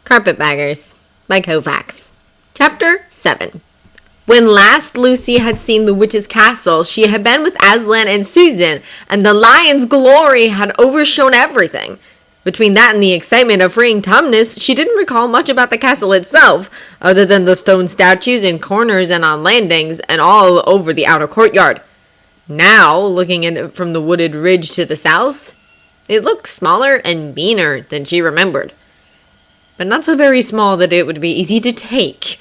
Carpetbaggers by Kovacs. Chapter 7. When last Lucy had seen the witch's castle, she had been with Aslan and Susan, and the lion's glory had overshone everything. Between that and the excitement of freeing Tumnus, she didn't recall much about the castle itself, other than the stone statues in corners and on landings, and all over the outer courtyard. Now, looking at it from the wooded ridge to the south, it looked smaller and meaner than she remembered. But not so very small that it would be easy to take.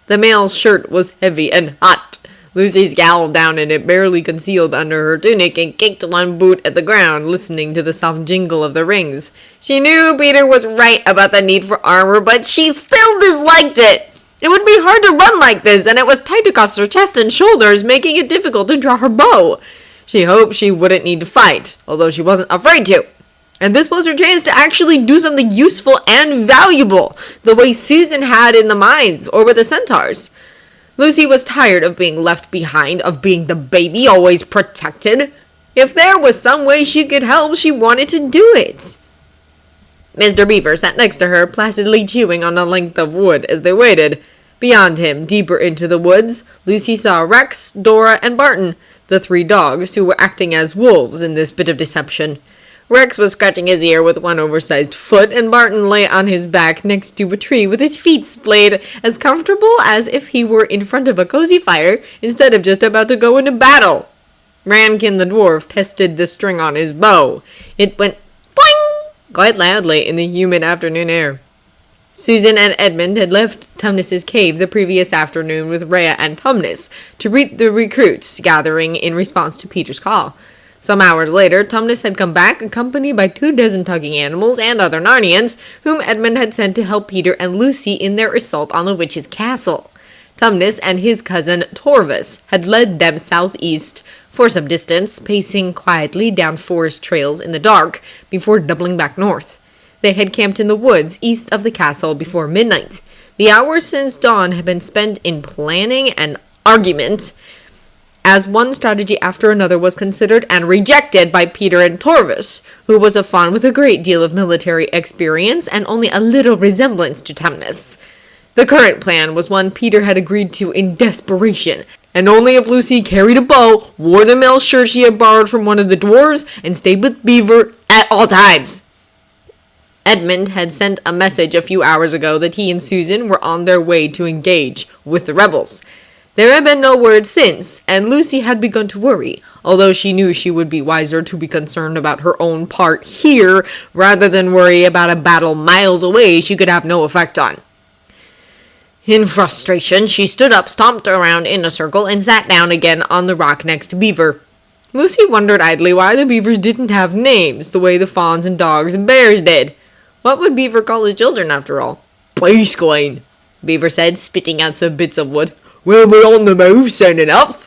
The male's shirt was heavy and hot. Lucy scowled down and it barely concealed under her tunic and kicked one boot at the ground, listening to the soft jingle of the rings. She knew Peter was right about the need for armor, but she still disliked it. It would be hard to run like this, and it was tight across her chest and shoulders, making it difficult to draw her bow. She hoped she wouldn't need to fight, although she wasn't afraid to. And this was her chance to actually do something useful and valuable, the way Susan had in the mines or with the centaurs. Lucy was tired of being left behind, of being the baby always protected. If there was some way she could help, she wanted to do it. Mr. Beaver sat next to her, placidly chewing on a length of wood as they waited. Beyond him, deeper into the woods, Lucy saw Rex, Dora, and Barton, the three dogs who were acting as wolves in this bit of deception. Rex was scratching his ear with one oversized foot, and Barton lay on his back next to a tree with his feet splayed, as comfortable as if he were in front of a cozy fire instead of just about to go into battle. Rankin the dwarf tested the string on his bow. It went boing quite loudly in the humid afternoon air. Susan and Edmund had left Tumnus's cave the previous afternoon with Rhea and Tumnus to greet the recruits gathering in response to Peter's call. Some hours later, Tumnus had come back, accompanied by 24 tugging animals and other Narnians, whom Edmund had sent to help Peter and Lucy in their assault on the witch's castle. Tumnus and his cousin Torvus had led them southeast for some distance, pacing quietly down forest trails in the dark before doubling back north. They had camped in the woods east of the castle before midnight. The hours since dawn had been spent in planning and argument, as one strategy after another was considered and rejected by Peter and Torvus, who was a fawn with a great deal of military experience and only a little resemblance to Tumnus. The current plan was one Peter had agreed to in desperation, and only if Lucy carried a bow, wore the mail shirt she had borrowed from one of the dwarves, and stayed with Beaver at all times. Edmund had sent a message a few hours ago that he and Susan were on their way to engage with the rebels. There had been no word since, and Lucy had begun to worry, although she knew she would be wiser to be concerned about her own part here, rather than worry about a battle miles away she could have no effect on. In frustration, she stood up, stomped around in a circle, and sat down again on the rock next to Beaver. Lucy wondered idly why the beavers didn't have names, the way the fawns and dogs and bears did. What would Beaver call his children, after all? "Baseline," Beaver said, spitting out some bits of wood. "We'll be on the move soon enough."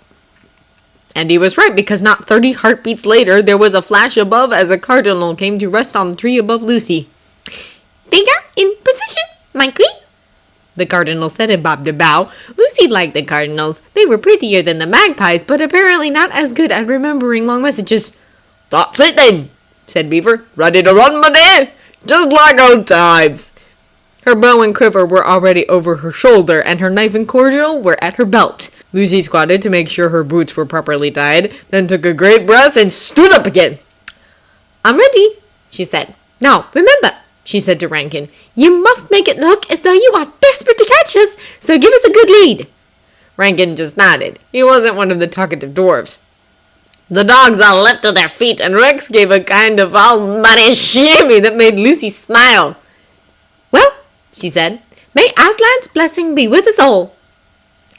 And he was right, because not 30 heartbeats later, there was a flash above as a cardinal came to rest on the tree above Lucy. "Bigger in position, my queen," the cardinal said and bobbed a bow. Lucy liked the cardinals. They were prettier than the magpies, but apparently not as good at remembering long messages. "That's it then," said Beaver. "Ready to run, my dear? Just like old times." Her bow and quiver were already over her shoulder, and her knife and cordial were at her belt. Lucy squatted to make sure her boots were properly tied, then took a great breath and stood up again. "I'm ready," she said. "Now, remember," she said to Rankin, "you must make it look as though you are desperate to catch us, so give us a good lead." Rankin just nodded. He wasn't one of the talkative dwarves. The dogs all leapt to their feet, and Rex gave a kind of almighty shimmy that made Lucy smile. "Well," she said, "may Aslan's blessing be with us all."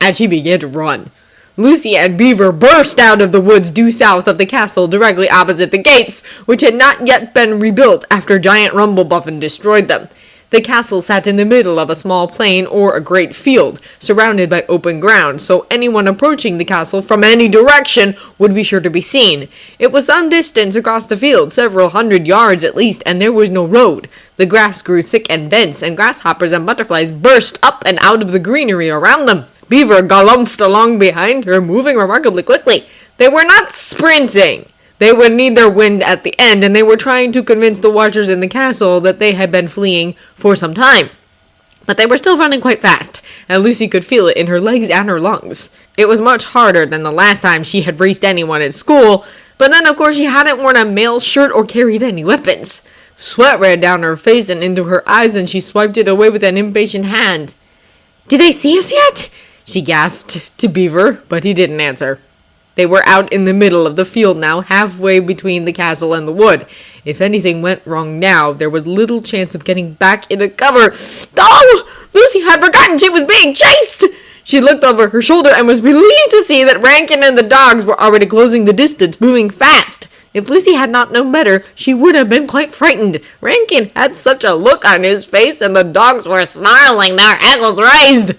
And she began to run. Lucy and Beaver burst out of the woods due south of the castle, directly opposite the gates, which had not yet been rebuilt after giant Rumblebuffin destroyed them. The castle sat in the middle of a small plain or a great field, surrounded by open ground, so anyone approaching the castle from any direction would be sure to be seen. It was some distance across the field, several hundred yards at least, and there was no road. The grass grew thick and dense, and grasshoppers and butterflies burst up and out of the greenery around them. Beaver galumphing along behind her, moving remarkably quickly. They were not sprinting. They would need their wind at the end, and they were trying to convince the watchers in the castle that they had been fleeing for some time. But they were still running quite fast, and Lucy could feel it in her legs and her lungs. It was much harder than the last time she had raced anyone at school, but then of course she hadn't worn a male shirt or carried any weapons. Sweat ran down her face and into her eyes, and she swiped it away with an impatient hand. "Did they see us yet?" she gasped to Beaver, but he didn't answer. They were out in the middle of the field now, halfway between the castle and the wood. If anything went wrong now, there was little chance of getting back into cover. Oh! Lucy had forgotten she was being chased! She looked over her shoulder and was relieved to see that Rankin and the dogs were already closing the distance, moving fast. If Lucy had not known better, she would have been quite frightened. Rankin had such a look on his face, and the dogs were snarling, their ankles raised.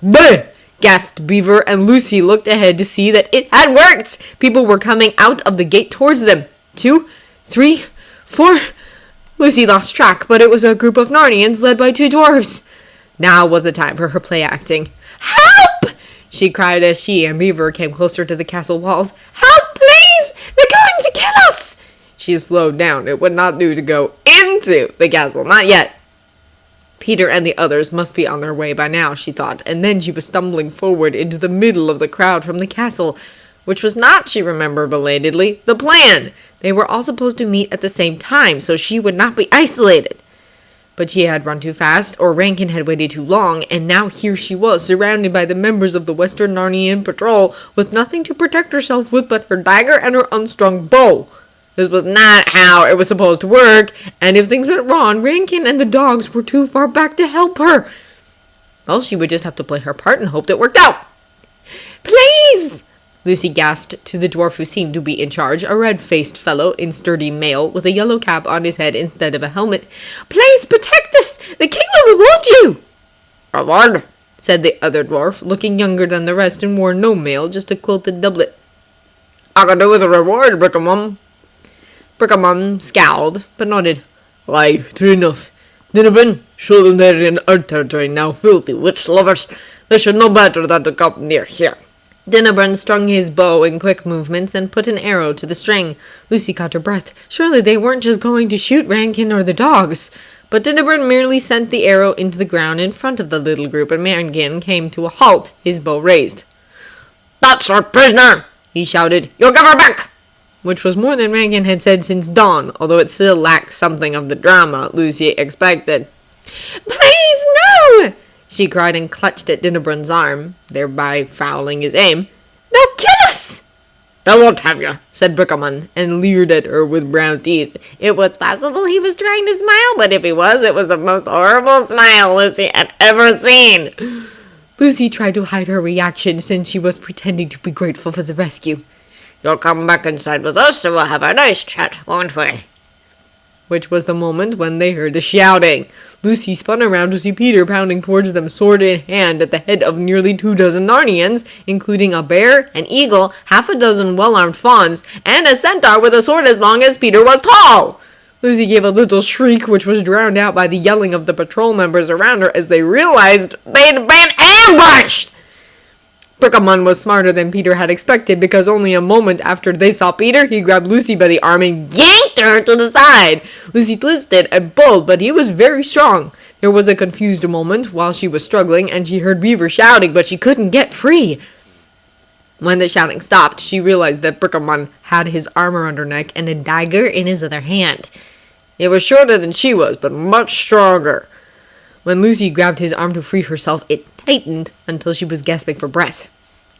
"Bleh!" gasped Beaver, and Lucy looked ahead to see that it had worked. People were coming out of the gate towards them. 2, 3, 4. Lucy lost track, but it was a group of Narnians led by 2 dwarves. Now was the time for her play acting. "Help!" she cried as she and Beaver came closer to the castle walls. "Help, please! They're going to kill us!" She slowed down. It would not do to go into the castle, not yet. Peter and the others must be on their way by now, she thought, and then she was stumbling forward into the middle of the crowd from the castle, which was not, she remembered belatedly, the plan. They were all supposed to meet at the same time, so she would not be isolated. But she had run too fast, or Rankin had waited too long, and now here she was, surrounded by the members of the Western Narnian Patrol, with nothing to protect herself with but her dagger and her unstrung bow. This was not how it was supposed to work, and if things went wrong, Rankin and the dogs were too far back to help her. Well, she would just have to play her part and hope it worked out. "Please!" Lucy gasped to the dwarf who seemed to be in charge, a red-faced fellow in sturdy mail with a yellow cap on his head instead of a helmet. "Please protect us! The king will reward you!" "Reward?" said the other dwarf, looking younger than the rest and wore no mail, just a quilted doublet. "I could do with a reward, Brick-a-Mum." Brick-a-Mum scowled, but nodded. "Aye, true enough. Dinnerman, show them they're in our territory now, filthy witch lovers. They should know better than to come near here." Dinnerburn strung his bow in quick movements and put an arrow to the string. Lucy caught her breath. Surely they weren't just going to shoot Rankin or the dogs. But Dinnerburn merely sent the arrow into the ground in front of the little group, and Rankin came to a halt, his bow raised. "That's our prisoner!" he shouted. "You'll give her back!" Which was more than Rankin had said since dawn, although it still lacked something of the drama Lucy expected. "Please, no!" she cried and clutched at Dinnerburn's arm, thereby fouling his aim. "They'll kill us!" "They won't have you," said Brick-a-Mum, and leered at her with brown teeth. It was possible he was trying to smile, but if he was, it was the most horrible smile Lucy had ever seen. Lucy tried to hide her reaction since she was pretending to be grateful for the rescue. "You'll come back inside with us, and we'll have a nice chat, won't we?" Which was the moment when they heard the shouting. Lucy spun around to see Peter pounding towards them, sword in hand, at the head of nearly 24 Narnians, including a bear, an eagle, 6 well-armed fawns, and a centaur with a sword as long as Peter was tall. Lucy gave a little shriek, which was drowned out by the yelling of the patrol members around her as they realized they'd been ambushed. Brick-a-Mum was smarter than Peter had expected, because only a moment after they saw Peter, he grabbed Lucy by the arm and yanked her to the side. Lucy twisted and pulled, but he was very strong. There was a confused moment while she was struggling, and she heard Beaver shouting, but she couldn't get free. When the shouting stopped, she realized that Brick-a-Mum had his arm around her neck and a dagger in his other hand. It was shorter than she was, but much stronger. When Lucy grabbed his arm to free herself, it tightened until she was gasping for breath.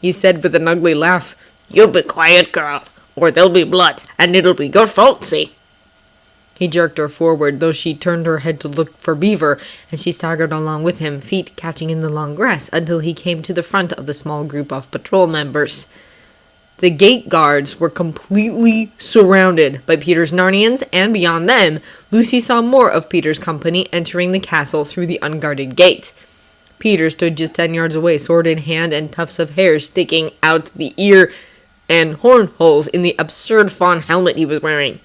He said with an ugly laugh, "You be quiet, girl, or there'll be blood, and it'll be your fault, see?" He jerked her forward, though she turned her head to look for Beaver, and she staggered along with him, feet catching in the long grass, until he came to the front of the small group of patrol members. The gate guards were completely surrounded by Peter's Narnians, and beyond them, Lucy saw more of Peter's company entering the castle through the unguarded gate. Peter stood just 10 yards away, sword in hand and tufts of hair sticking out the ear and horn holes in the absurd fawn helmet he was wearing.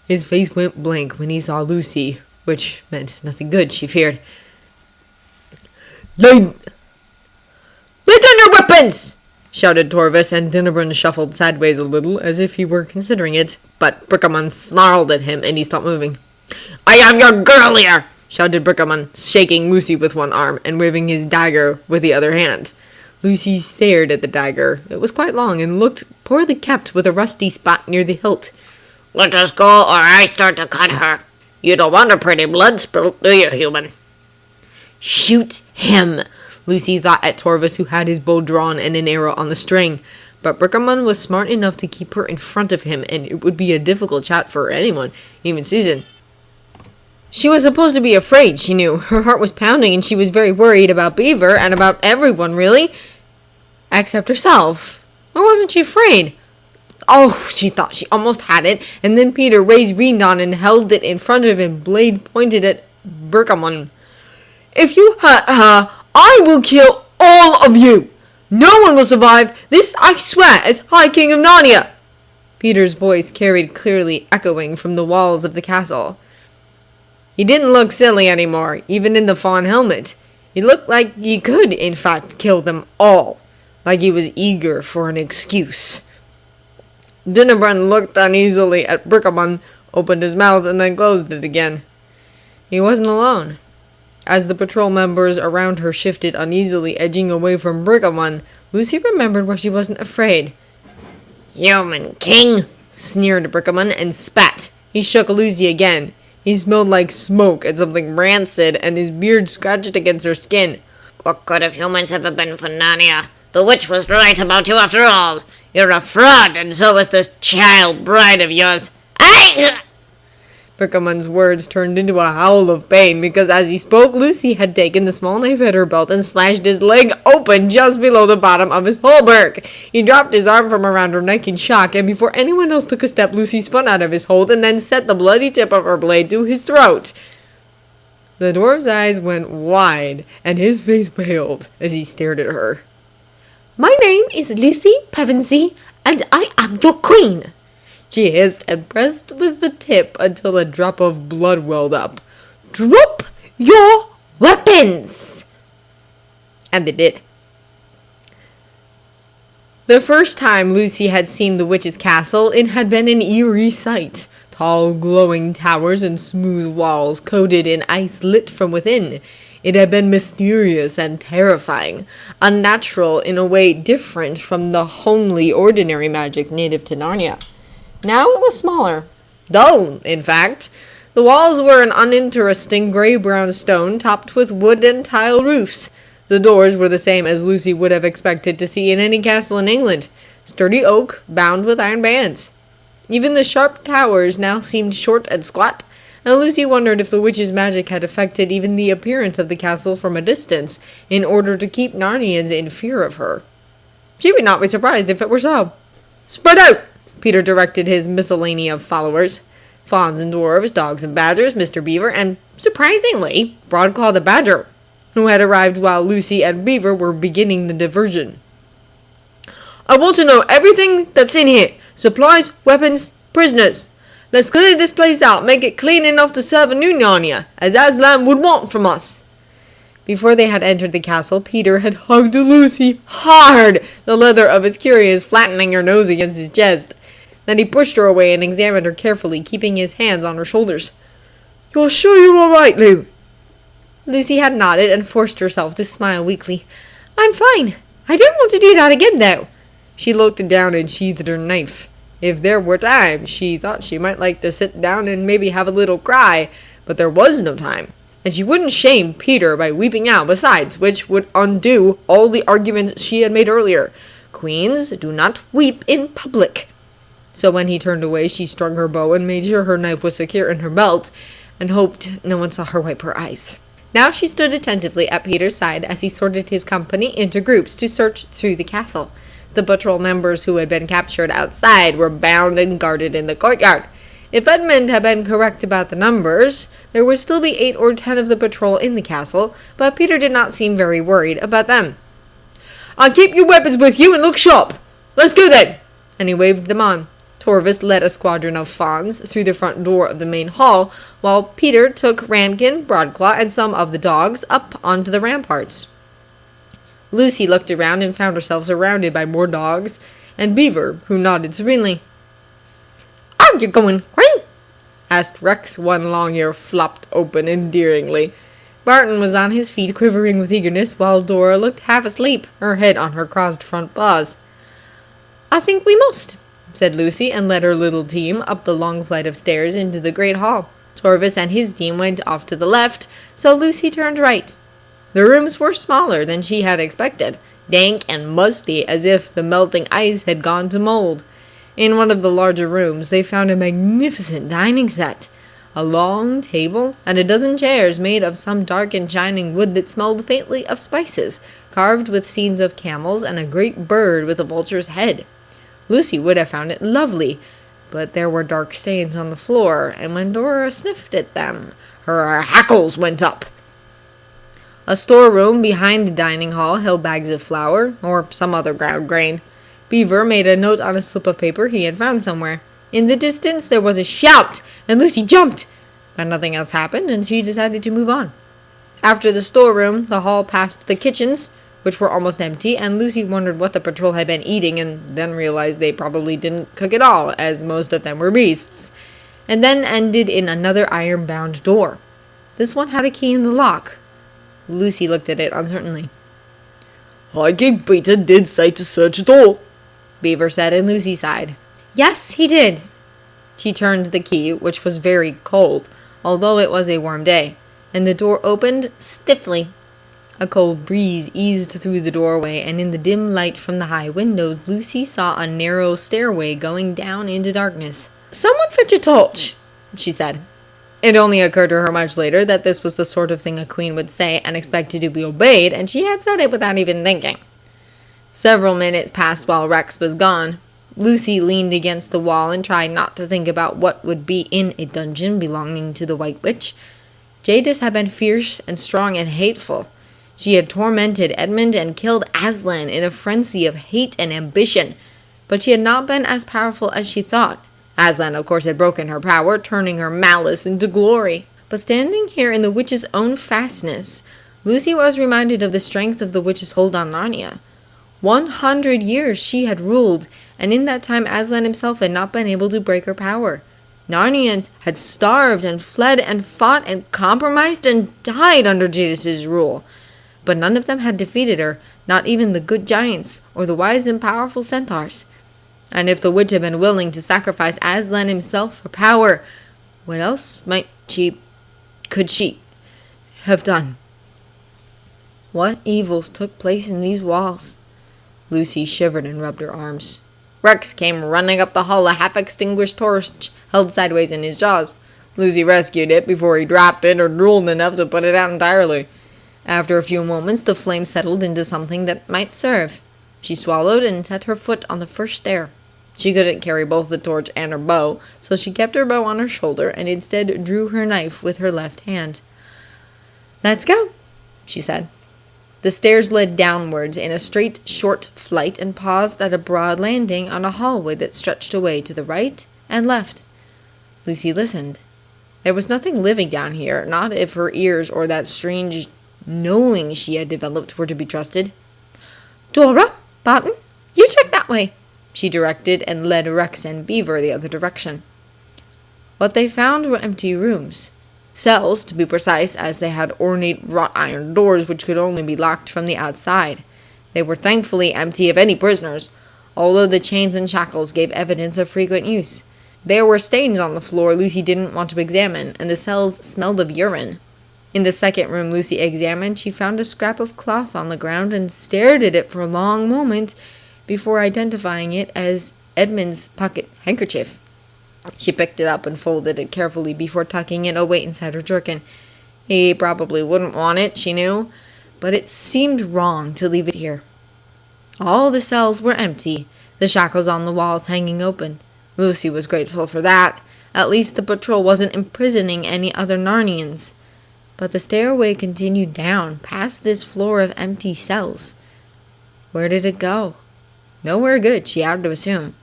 His face went blank when he saw Lucy, which meant nothing good, she feared. Lay down your weapons! Shouted Torvis, and Dinnerburn shuffled sideways a little, as if he were considering it, but Brick-a-Mum snarled at him, and he stopped moving. "I have your girl here!" shouted Bricaman, shaking Lucy with one arm and waving his dagger with the other hand. Lucy stared at the dagger. It was quite long and looked poorly kept, with a rusty spot near the hilt. "Let us go, or I start to cut her. You don't want a pretty blood spilt, do you, human?" Shoot him, Lucy thought at Torvus, who had his bow drawn and an arrow on the string. But Bricaman was smart enough to keep her in front of him, and it would be a difficult chat for anyone, even Susan. She was supposed to be afraid, she knew. Her heart was pounding, and she was very worried about Beaver, and about everyone, really. Except herself. Why wasn't she afraid? Oh, she thought she almost had it, and then Peter raised Rindon and held it in front of him, blade pointed at Bricaman. "If you hurt her, I will kill all of you! No one will survive! This I swear as High King of Narnia!" Peter's voice carried clearly, echoing from the walls of the castle. He didn't look silly anymore, even in the fawn helmet. He looked like he could, in fact, kill them all. Like he was eager for an excuse. Dinnerbrand looked uneasily at Bricaman, opened his mouth, and then closed it again. He wasn't alone. As the patrol members around her shifted uneasily, edging away from Bricaman, Lucy remembered why she wasn't afraid. "Human king!" sneered Bricaman and spat. He shook Lucy again. He smelled like smoke and something rancid, and his beard scratched against her skin. "What good if humans ever been for Narnia? The witch was right about you after all. You're a fraud, and so is this child bride of yours. I..." Bricaman's words turned into a howl of pain, because as he spoke, Lucy had taken the small knife at her belt and slashed his leg open just below the bottom of his hauberk. He dropped his arm from around her neck in shock, and before anyone else took a step, Lucy spun out of his hold and then set the bloody tip of her blade to his throat. The dwarf's eyes went wide, and his face paled as he stared at her. "My name is Lucy Pevensey, and I am your queen," she hissed and pressed with the tip until a drop of blood welled up. "Drop your weapons!" And they did. The first time Lucy had seen the witch's castle, it had been an eerie sight. Tall, glowing towers and smooth walls coated in ice lit from within. It had been mysterious and terrifying, unnatural in a way different from the homely, ordinary magic native to Narnia. Now it was smaller. Dull, in fact. The walls were an uninteresting gray-brown stone topped with wood and tile roofs. The doors were the same as Lucy would have expected to see in any castle in England. Sturdy oak, bound with iron bands. Even the sharp towers now seemed short and squat, and Lucy wondered if the witch's magic had affected even the appearance of the castle from a distance, in order to keep Narnians in fear of her. She would not be surprised if it were so. "Spread out!" Peter directed his miscellany of followers. Fawns and dwarves, dogs and badgers, Mr. Beaver, and, surprisingly, Broadclaw the badger, who had arrived while Lucy and Beaver were beginning the diversion. "I want to know everything that's in here. Supplies, weapons, prisoners. Let's clear this place out, make it clean enough to serve a new Narnia, as Aslan would want from us." Before they had entered the castle, Peter had hugged Lucy hard, the leather of his cuirass flattening her nose against his chest. Then he pushed her away and examined her carefully, keeping his hands on her shoulders. "You're sure you're all right, Lou?" Lucy had nodded and forced herself to smile weakly. "I'm fine. I don't want to do that again, though." She looked down and sheathed her knife. If there were time, she thought she might like to sit down and maybe have a little cry, but there was no time. And she wouldn't shame Peter by weeping out besides, which would undo all the arguments she had made earlier. Queens do not weep in public. So when he turned away, she strung her bow and made sure her knife was secure in her belt, and hoped no one saw her wipe her eyes. Now she stood attentively at Peter's side as he sorted his company into groups to search through the castle. The patrol members who had been captured outside were bound and guarded in the courtyard. If Edmund had been correct about the numbers, there would still be 8 or 10 of the patrol in the castle, but Peter did not seem very worried about them. "I'll keep your weapons with you and look sharp. Let's go then!" And he waved them on. Torvus led a squadron of fawns through the front door of the main hall, while Peter took Rankin, Broadclaw, and some of the dogs up onto the ramparts. Lucy looked around and found herself surrounded by more dogs, and Beaver, who nodded serenely. "Are you going, Queen?" asked Rex. One long ear flopped open endearingly. Barton was on his feet, quivering with eagerness, while Dora looked half asleep, her head on her crossed front paws. "I think we must," said Lucy, and led her little team up the long flight of stairs into the great hall. Torvis and his team went off to the left, so Lucy turned right. The rooms were smaller than she had expected, dank and musty as if the melting ice had gone to mold. In one of the larger rooms they found a magnificent dining set, a long table, and a dozen chairs made of some dark and shining wood that smelled faintly of spices, carved with scenes of camels and a great bird with a vulture's head. Lucy would have found it lovely, but there were dark stains on the floor, and when Dora sniffed at them, her hackles went up. A storeroom behind the dining hall held bags of flour, or some other ground grain. Beaver made a note on a slip of paper he had found somewhere. In the distance there was a shout, and Lucy jumped, but nothing else happened, and she decided to move on. After the storeroom, the hall passed the kitchens, which were almost empty, and Lucy wondered what the patrol had been eating, and then realized they probably didn't cook at all, as most of them were beasts, and then ended in another iron-bound door. This one had a key in the lock. Lucy looked at it uncertainly. "I think Peter did say to search the door," Beaver said, and Lucy sighed. "Yes, he did." She turned the key, which was very cold, although it was a warm day, and the door opened stiffly. A cold breeze eased through the doorway, and in the dim light from the high windows, Lucy saw a narrow stairway going down into darkness. "Someone fetch a torch," she said. It only occurred to her much later that this was the sort of thing a queen would say and expected to be obeyed, and she had said it without even thinking. Several minutes passed while Rex was gone. Lucy leaned against the wall and tried not to think about what would be in a dungeon belonging to the White Witch. Jadis had been fierce and strong and hateful. She had tormented Edmund and killed Aslan in a frenzy of hate and ambition, but she had not been as powerful as she thought. Aslan, of course, had broken her power, turning her malice into glory. But standing here in the witch's own fastness, Lucy was reminded of the strength of the witch's hold on Narnia. 100 years she had ruled, and in that time Aslan himself had not been able to break her power. Narnians had starved and fled and fought and compromised and died under Jadis's rule. But none of them had defeated her, not even the good giants or the wise and powerful centaurs. And if the witch had been willing to sacrifice Aslan himself for power, what else could she have done? What evils took place in these walls? Lucy shivered and rubbed her arms. Rex came running up the hall, a half-extinguished torch held sideways in his jaws. Lucy rescued it before he dropped it or drooled enough to put it out entirely. After a few moments, the flame settled into something that might serve. She swallowed and set her foot on the first stair. She couldn't carry both the torch and her bow, so she kept her bow on her shoulder and instead drew her knife with her left hand. "Let's go," she said. The stairs led downwards in a straight, short flight and paused at a broad landing on a hallway that stretched away to the right and left. Lucy listened. There was nothing living down here, not if her ears or that strange knowing she had developed were to be trusted. "Dora, Barton, you check that way," she directed, and led Rex and Beaver the other direction. What they found were empty rooms. Cells, to be precise, as they had ornate wrought iron doors which could only be locked from the outside. They were thankfully empty of any prisoners, although the chains and shackles gave evidence of frequent use. There were stains on the floor Lucy didn't want to examine, and the cells smelled of urine. In the second room Lucy examined, she found a scrap of cloth on the ground and stared at it for a long moment before identifying it as Edmund's pocket handkerchief. She picked it up and folded it carefully before tucking it away inside her jerkin. He probably wouldn't want it, she knew, but it seemed wrong to leave it here. All the cells were empty, the shackles on the walls hanging open. Lucy was grateful for that. At least the patrol wasn't imprisoning any other Narnians. But the stairway continued down, past this floor of empty cells. Where did it go? Nowhere good, she had to assume.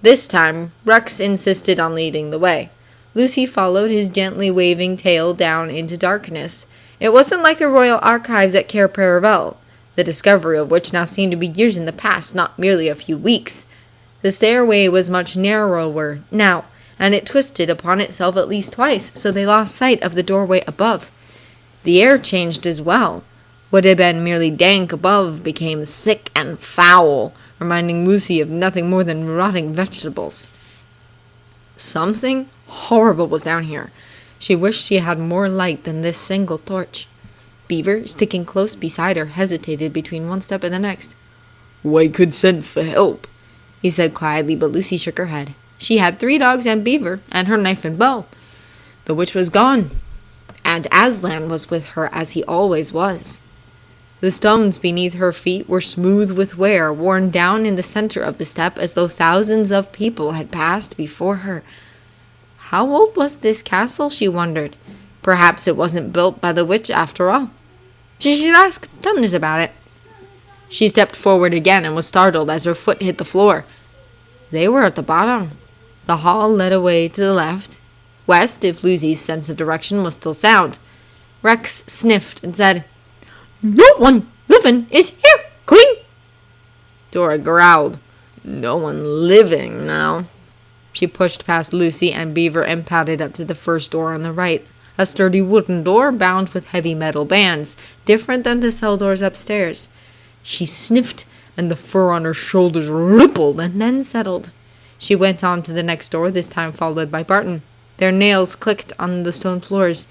This time, Rex insisted on leading the way. Lucy followed his gently waving tail down into darkness. It wasn't like the royal archives at Cair Paravel, the discovery of which now seemed to be years in the past, not merely a few weeks. The stairway was much narrower now, and it twisted upon itself at least twice, so they lost sight of the doorway above. The air changed as well. What had been merely dank above became thick and foul, reminding Lucy of nothing more than rotting vegetables. Something horrible was down here. She wished she had more light than this single torch. Beaver, sticking close beside her, hesitated between one step and the next. "I could send for help," he said quietly, but Lucy shook her head. She had 3 dogs and Beaver, and her knife and bow. The witch was gone, and Aslan was with her as he always was. The stones beneath her feet were smooth with wear, worn down in the center of the step as though thousands of people had passed before her. How old was this castle, she wondered. Perhaps it wasn't built by the witch after all. She should ask Tumnus about it. She stepped forward again and was startled as her foot hit the floor. They were at the bottom. The hall led away to the left, west if Lucy's sense of direction was still sound. Rex sniffed and said, "No one living is here, Queen." Dora growled, "No one living now." She pushed past Lucy and Beaver and padded up to the first door on the right, a sturdy wooden door bound with heavy metal bands, different than the cell doors upstairs. She sniffed, and the fur on her shoulders rippled and then settled. She went on to the next door, this time followed by Barton. Their nails clicked on the stone floors.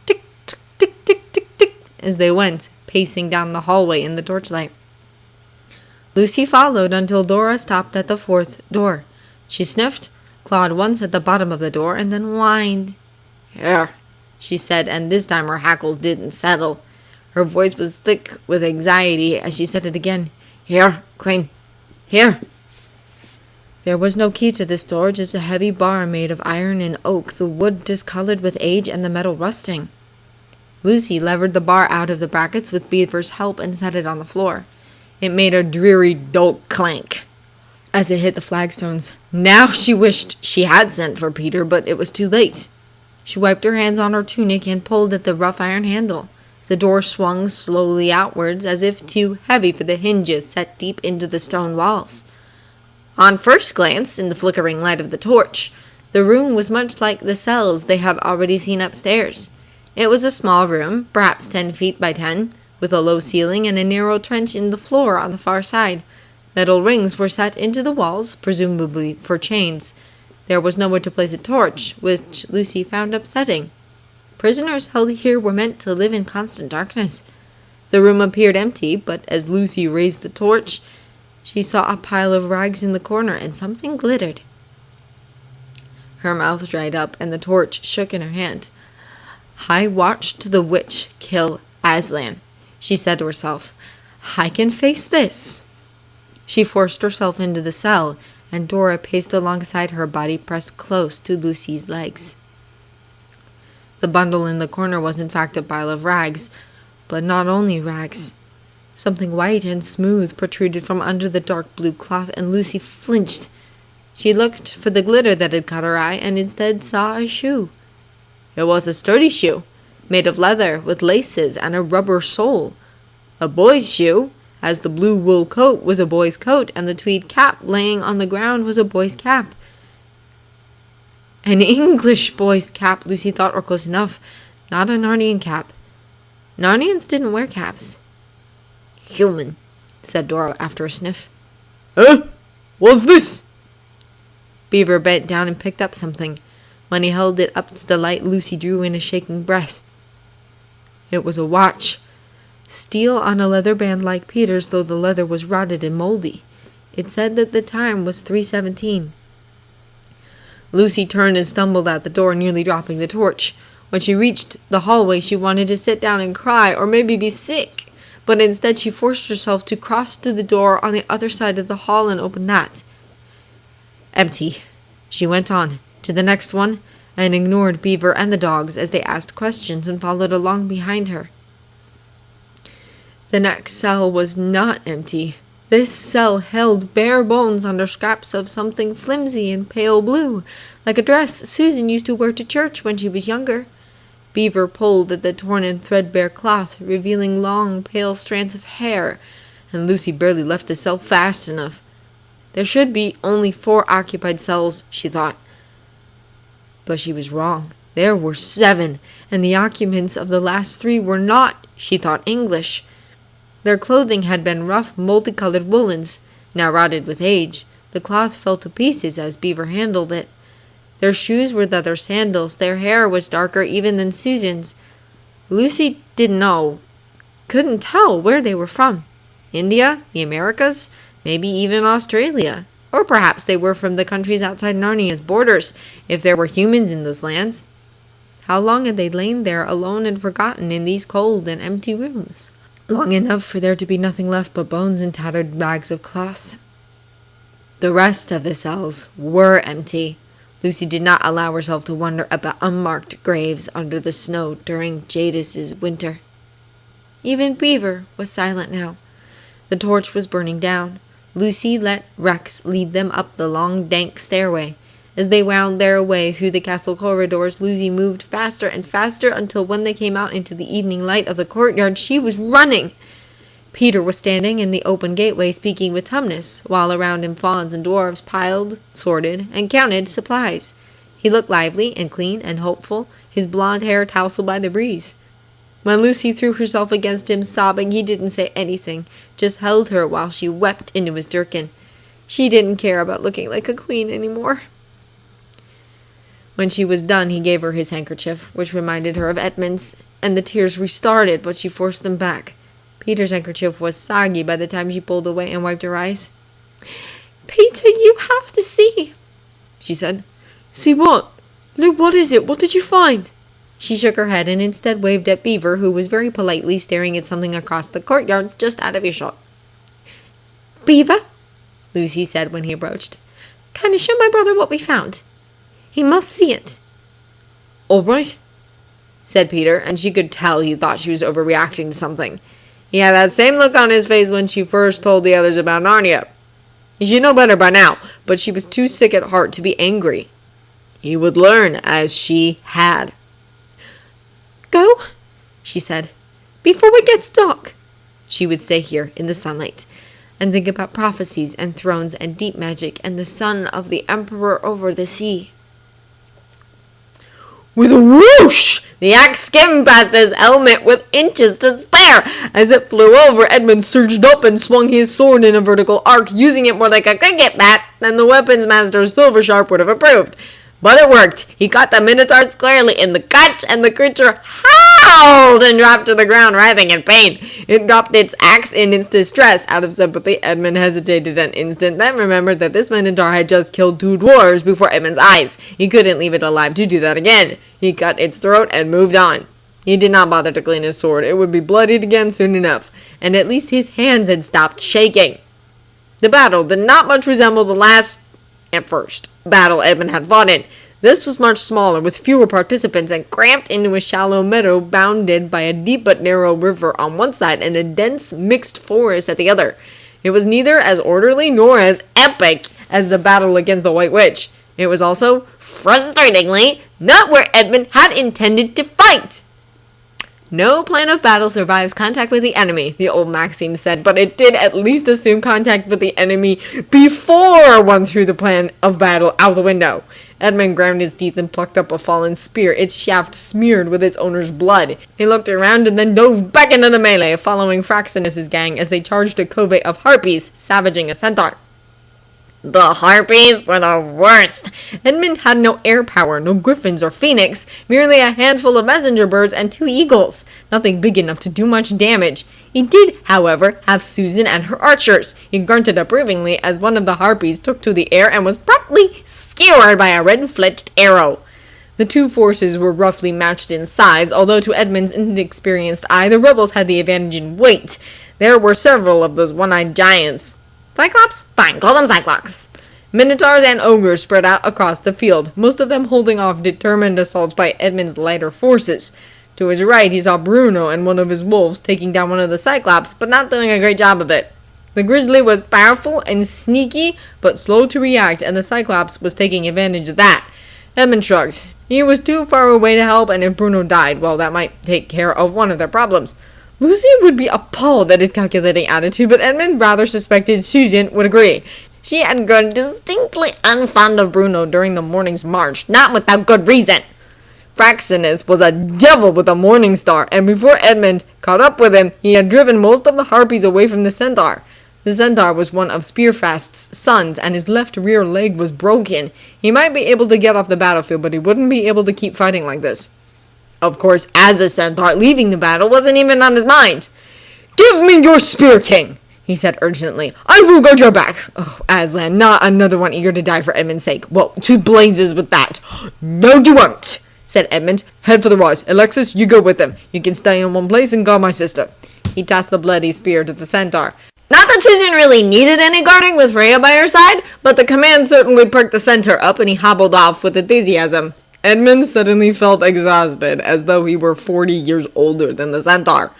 Tick, tick, tick, tick, tick, tick, as they went, pacing down the hallway in the torchlight. Lucy followed until Dora stopped at the 4th door. She sniffed, clawed once at the bottom of the door, and then whined. "Here," she said, and this time her hackles didn't settle. Her voice was thick with anxiety as she said it again. "Here, Queen, here." There was no key to this door, just a heavy bar made of iron and oak, the wood discolored with age and the metal rusting. Lucy levered the bar out of the brackets with Beaver's help and set it on the floor. It made a dreary, dull clank as it hit the flagstones. Now she wished she had sent for Peter, but it was too late. She wiped her hands on her tunic and pulled at the rough iron handle. The door swung slowly outwards, as if too heavy for the hinges set deep into the stone walls. On first glance, in the flickering light of the torch, the room was much like the cells they had already seen upstairs. It was a small room, perhaps 10 feet by 10, with a low ceiling and a narrow trench in the floor on the far side. Metal rings were set into the walls, presumably for chains. There was nowhere to place a torch, which Lucy found upsetting. Prisoners held here were meant to live in constant darkness. The room appeared empty, but as Lucy raised the torch, she saw a pile of rags in the corner, and something glittered. Her mouth dried up, and the torch shook in her hand. "I watched the witch kill Aslan," she said to herself. "I can face this." She forced herself into the cell, and Dora paced alongside her, body pressed close to Lucy's legs. The bundle in the corner was in fact a pile of rags, but not only rags. Something white and smooth protruded from under the dark blue cloth, and Lucy flinched. She looked for the glitter that had caught her eye, and instead saw a shoe. It was a sturdy shoe, made of leather with laces and a rubber sole. A boy's shoe, as the blue wool coat was a boy's coat, and the tweed cap laying on the ground was a boy's cap. An English boy's cap, Lucy thought, or close enough, not a Narnian cap. Narnians didn't wear caps. "Human," said Dora after a sniff. What's this?" Beaver bent down and picked up something. When he held it up to the light, Lucy drew in a shaking breath. It was a watch. Steel on a leather band like Peter's, though the leather was rotted and moldy. It said that the time was 3:17. Lucy turned and stumbled out the door, nearly dropping the torch. When she reached the hallway, she wanted to sit down and cry, or maybe be sick, but instead she forced herself to cross to the door on the other side of the hall and open that. Empty. She went on to the next one and ignored Beaver and the dogs as they asked questions and followed along behind her. The next cell was not empty. This cell held bare bones under scraps of something flimsy and pale blue, like a dress Susan used to wear to church when she was younger. Beaver pulled at the torn and threadbare cloth, revealing long, pale strands of hair, and Lucy barely left the cell fast enough. There should be only 4 occupied cells, she thought. But she was wrong. There were 7, and the occupants of the last 3 were not, she thought, English. Their clothing had been rough, multicolored woolens, now rotted with age. The cloth fell to pieces as Beaver handled it. Their shoes were leather sandals. Their hair was darker even than Susan's. Lucy couldn't tell where they were from. India, the Americas, maybe even Australia. Or perhaps they were from the countries outside Narnia's borders, if there were humans in those lands. How long had they lain there alone and forgotten in these cold and empty rooms? Long enough for there to be nothing left but bones and tattered rags of cloth. The rest of the cells were empty. Lucy did not allow herself to wonder about unmarked graves under the snow during Jadis's winter. Even Beaver was silent now. The torch was burning down. Lucy let Rex lead them up the long, dank stairway. As they wound their way through the castle corridors, Lucy moved faster and faster until when they came out into the evening light of the courtyard, she was running. Peter was standing in the open gateway speaking with Tumnus, while around him fauns and dwarves piled, sorted, and counted supplies. He looked lively and clean and hopeful, his blonde hair tousled by the breeze. When Lucy threw herself against him, sobbing, he didn't say anything, just held her while she wept into his jerkin. She didn't care about looking like a queen anymore. When she was done, he gave her his handkerchief, which reminded her of Edmund's, and the tears restarted, but she forced them back. Peter's handkerchief was soggy by the time she pulled away and wiped her eyes. "Peter, you have to see," she said. "See what? Luke, what is it? What did you find?" She shook her head and instead waved at Beaver, who was very politely staring at something across the courtyard just out of earshot. "Beaver," Lucy said when he approached, "can you show my brother what we found? He must see it." "All right," said Peter, and she could tell he thought she was overreacting to something. He had that same look on his face when she first told the others about Narnia. He should know better by now, but she was too sick at heart to be angry. He would learn, as she had. "Go," she said, "before it gets dark." She would stay here in the sunlight and think about prophecies and thrones and deep magic and the son of the emperor over the sea. With a whoosh, the axe skimmed past his helmet with inches to spare. As it flew over, Edmund surged up and swung his sword in a vertical arc, using it more like a cricket bat than the weapons master Silversharp would have approved. But it worked. He caught the Minotaur squarely in the crotch, and the creature howled and dropped to the ground, writhing in pain. It dropped its axe in its distress. Out of sympathy, Edmund hesitated an instant, then remembered that this Minotaur had just killed 2 dwarves before Edmund's eyes. He couldn't leave it alive to do that again. He cut its throat and moved on. He did not bother to clean his sword. It would be bloodied again soon enough, and at least his hands had stopped shaking. The battle did not much resemble the last, at first, battle Edmund had fought in. This was much smaller, with fewer participants, and cramped into a shallow meadow bounded by a deep but narrow river on one side and a dense mixed forest at the other. It was neither as orderly nor as epic as the battle against the White Witch. It was also, frustratingly, not where Edmund had intended to fight. No plan of battle survives contact with the enemy, the old maxim said, but it did at least assume contact with the enemy before one threw the plan of battle out the window. Edmund ground his teeth and plucked up a fallen spear, its shaft smeared with its owner's blood. He looked around and then dove back into the melee, following Fraxinus's gang as they charged a covey of harpies, savaging a centaur. The harpies were the worst. Edmund had no air power, no griffins or phoenix, merely a handful of messenger birds and 2 eagles. Nothing big enough to do much damage. He did, however, have Susan and her archers. He grunted approvingly as one of the harpies took to the air and was promptly skewered by a red-fletched arrow. The 2 forces were roughly matched in size, although to Edmund's inexperienced eye, the rebels had the advantage in weight. There were several of those one-eyed giants. Cyclops? Fine, call them Cyclops. Minotaurs and ogres spread out across the field, most of them holding off determined assaults by Edmund's lighter forces. To his right, he saw Bruno and one of his wolves taking down one of the Cyclops, but not doing a great job of it. The grizzly was powerful and sneaky, but slow to react, and the Cyclops was taking advantage of that. Edmund shrugged. He was too far away to help, and if Bruno died, well, that might take care of one of their problems. Lucy would be appalled at his calculating attitude, but Edmund rather suspected Susan would agree. She had grown distinctly unfond of Bruno during the morning's march, not without good reason. Fraxinus was a devil with a morning star, and before Edmund caught up with him, he had driven most of the harpies away from the centaur. The centaur was one of Spearfast's sons, and his left rear leg was broken. He might be able to get off the battlefield, but he wouldn't be able to keep fighting like this. Of course, as a centaur, leaving the battle wasn't even on his mind. "Give me your spear, king," he said urgently. "I will guard your back." Oh, Aslan, not another one eager to die for Edmund's sake. Well, to blazes with that. "No, you won't," said Edmund. "Head for the rise. Alexis, you go with them. You can stay in one place and guard my sister." He tossed the bloody spear to the centaur. Not that Susan really needed any guarding with Rhea by her side, but the command certainly perked the centaur up and he hobbled off with enthusiasm. Edmund suddenly felt exhausted, as though he were 40 years older than the centaur.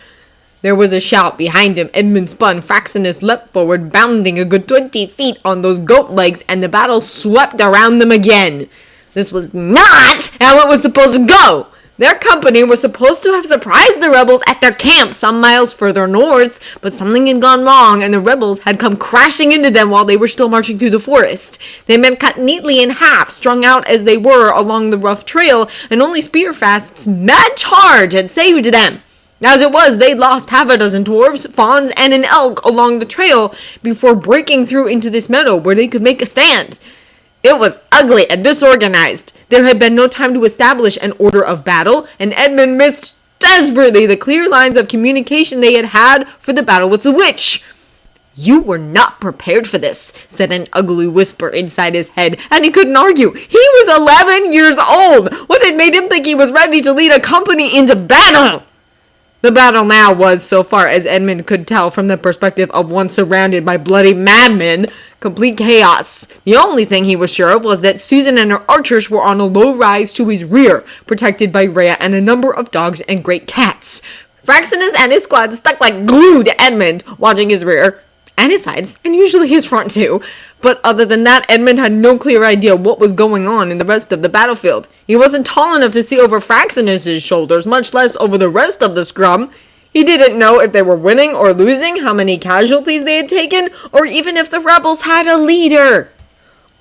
There was a shout behind him. Edmund spun. Fraxinus leapt forward, bounding a good 20 feet on those goat legs, and the battle swept around them again. This was not how it was supposed to go. Their company was supposed to have surprised the rebels at their camp some miles further north, but something had gone wrong, and the rebels had come crashing into them while they were still marching through the forest. They had been cut neatly in half, strung out as they were along the rough trail, and only Spearfast's mad charge had saved them. As it was, they'd lost half a dozen dwarves, fawns, and an elk along the trail before breaking through into this meadow where they could make a stand. It was ugly and disorganized. There had been no time to establish an order of battle, and Edmund missed desperately the clear lines of communication they had had for the battle with the witch. "You were not prepared for this," said an ugly whisper inside his head, and he couldn't argue. He was 11 years old. What had made him think he was ready to lead a company into battle? The battle now was, so far as Edmund could tell from the perspective of one surrounded by bloody madmen, complete chaos. The only thing he was sure of was that Susan and her archers were on a low rise to his rear, protected by Rhea and a number of dogs and great cats. Fraxinus and his squad stuck like glue to Edmund, watching his rear, and his sides, and usually his front too. But other than that, Edmund had no clear idea what was going on in the rest of the battlefield. He wasn't tall enough to see over Fraxinus' shoulders, much less over the rest of the scrum. He didn't know if they were winning or losing, how many casualties they had taken, or even if the rebels had a leader.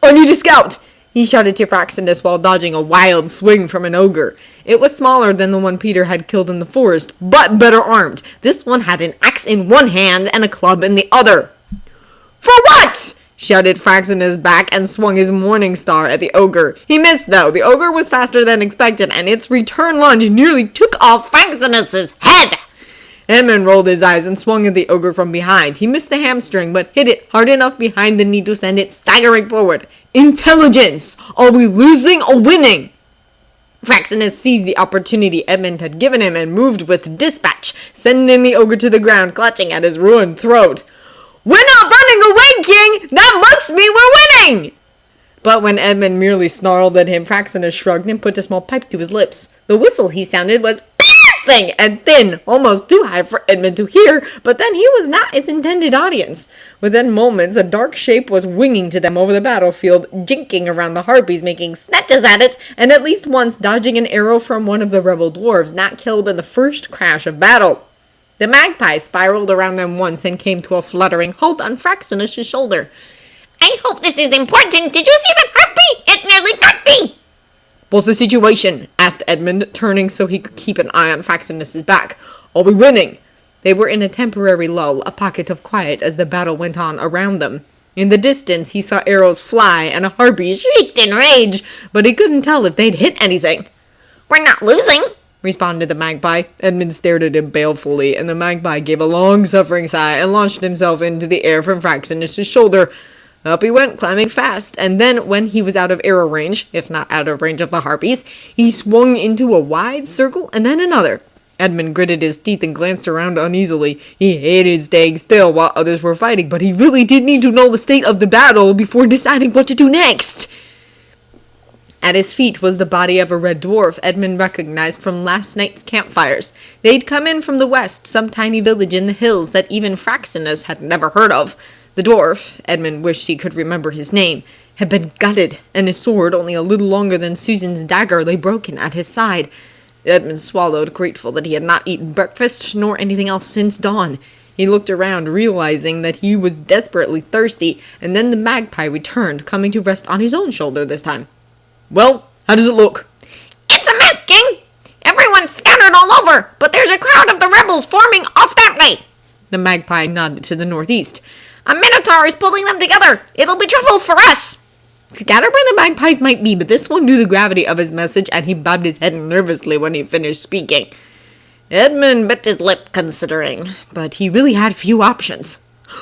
"I need a scout!" he shouted to Fraxinus while dodging a wild swing from an ogre. It was smaller than the one Peter had killed in the forest, but better armed. This one had an axe in one hand and a club in the other. "For what?" shouted Fraxinus back and swung his morning star at the ogre. He missed, though. The ogre was faster than expected, and its return lunge nearly took off Fraxinus' head. Edmund rolled his eyes and swung at the ogre from behind. He missed the hamstring, but hit it hard enough behind the knee to send it staggering forward. Intelligence! Are we losing or winning? Fraxinus seized the opportunity Edmund had given him and moved with dispatch, sending the ogre to the ground, clutching at his ruined throat. "We're not running away, King! That must mean we're winning!" But when Edmund merely snarled at him, Fraxinus shrugged and put a small pipe to his lips. The whistle he sounded was piercing and thin, almost too high for Edmund to hear, but then he was not its intended audience. Within moments, a dark shape was winging to them over the battlefield, jinking around the harpies, making snatches at it, and at least once dodging an arrow from one of the rebel dwarves, not killed in the first crash of battle. The magpie spiraled around them once and came to a fluttering halt on Fraxinus' shoulder. "I hope this is important. Did you see that harpy? It nearly got me!" "What's the situation?" asked Edmund, turning so he could keep an eye on Fraxinus' back. "Are we winning?" They were in a temporary lull, a pocket of quiet as the battle went on around them. In the distance, he saw arrows fly and a harpy shrieked in rage, but he couldn't tell if they'd hit anything. "We're not losing," responded the magpie. Edmund stared at him balefully, and the magpie gave a long, suffering sigh and launched himself into the air from Fraxinus' shoulder. Up he went, climbing fast, and then, when he was out of arrow range, if not out of range of the harpies, he swung into a wide circle and then another. Edmund gritted his teeth and glanced around uneasily. He hated staying still while others were fighting, but he really did need to know the state of the battle before deciding what to do next. At his feet was the body of a red dwarf Edmund recognized from last night's campfires. They'd come in from the west, some tiny village in the hills that even Fraxinus had never heard of. The dwarf, Edmund wished he could remember his name, had been gutted, and his sword, only a little longer than Susan's dagger, lay broken at his side. Edmund swallowed, grateful that he had not eaten breakfast nor anything else since dawn. He looked around, realizing that he was desperately thirsty, and then the magpie returned, coming to rest on his own shoulder this time. "Well, how does it look?" It's a mess, King! Everyone's scattered all over, but there's a crowd of the rebels forming off that way! The magpie nodded to the northeast. A minotaur is pulling them together! It'll be trouble for us! Scattered where the magpies might be, but this one knew the gravity of his message, and he bobbed his head nervously when he finished speaking. Edmund bit his lip, considering, but he really had few options.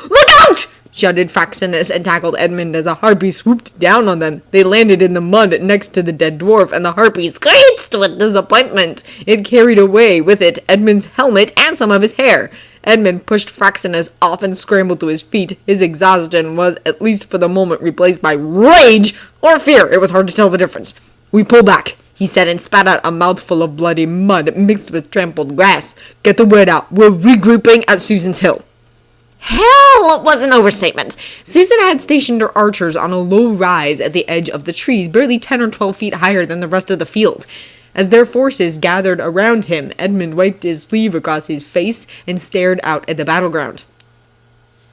"Look out!" shouted Fraxinus and tackled Edmund as a harpy swooped down on them. They landed in the mud next to the dead dwarf, and the harpy screeched with disappointment. It carried away with it Edmund's helmet and some of his hair. Edmund pushed Fraxinus off and scrambled to his feet. His exhaustion was, at least for the moment, replaced by rage or fear. It was hard to tell the difference. "We pull back," he said, and spat out a mouthful of bloody mud mixed with trampled grass. "Get the word out. We're regrouping at Susan's Hill." Hell was an overstatement. Susan had stationed her archers on a low rise at the edge of the trees, barely 10 or 12 feet higher than the rest of the field. As their forces gathered around him, Edmund wiped his sleeve across his face and stared out at the battleground.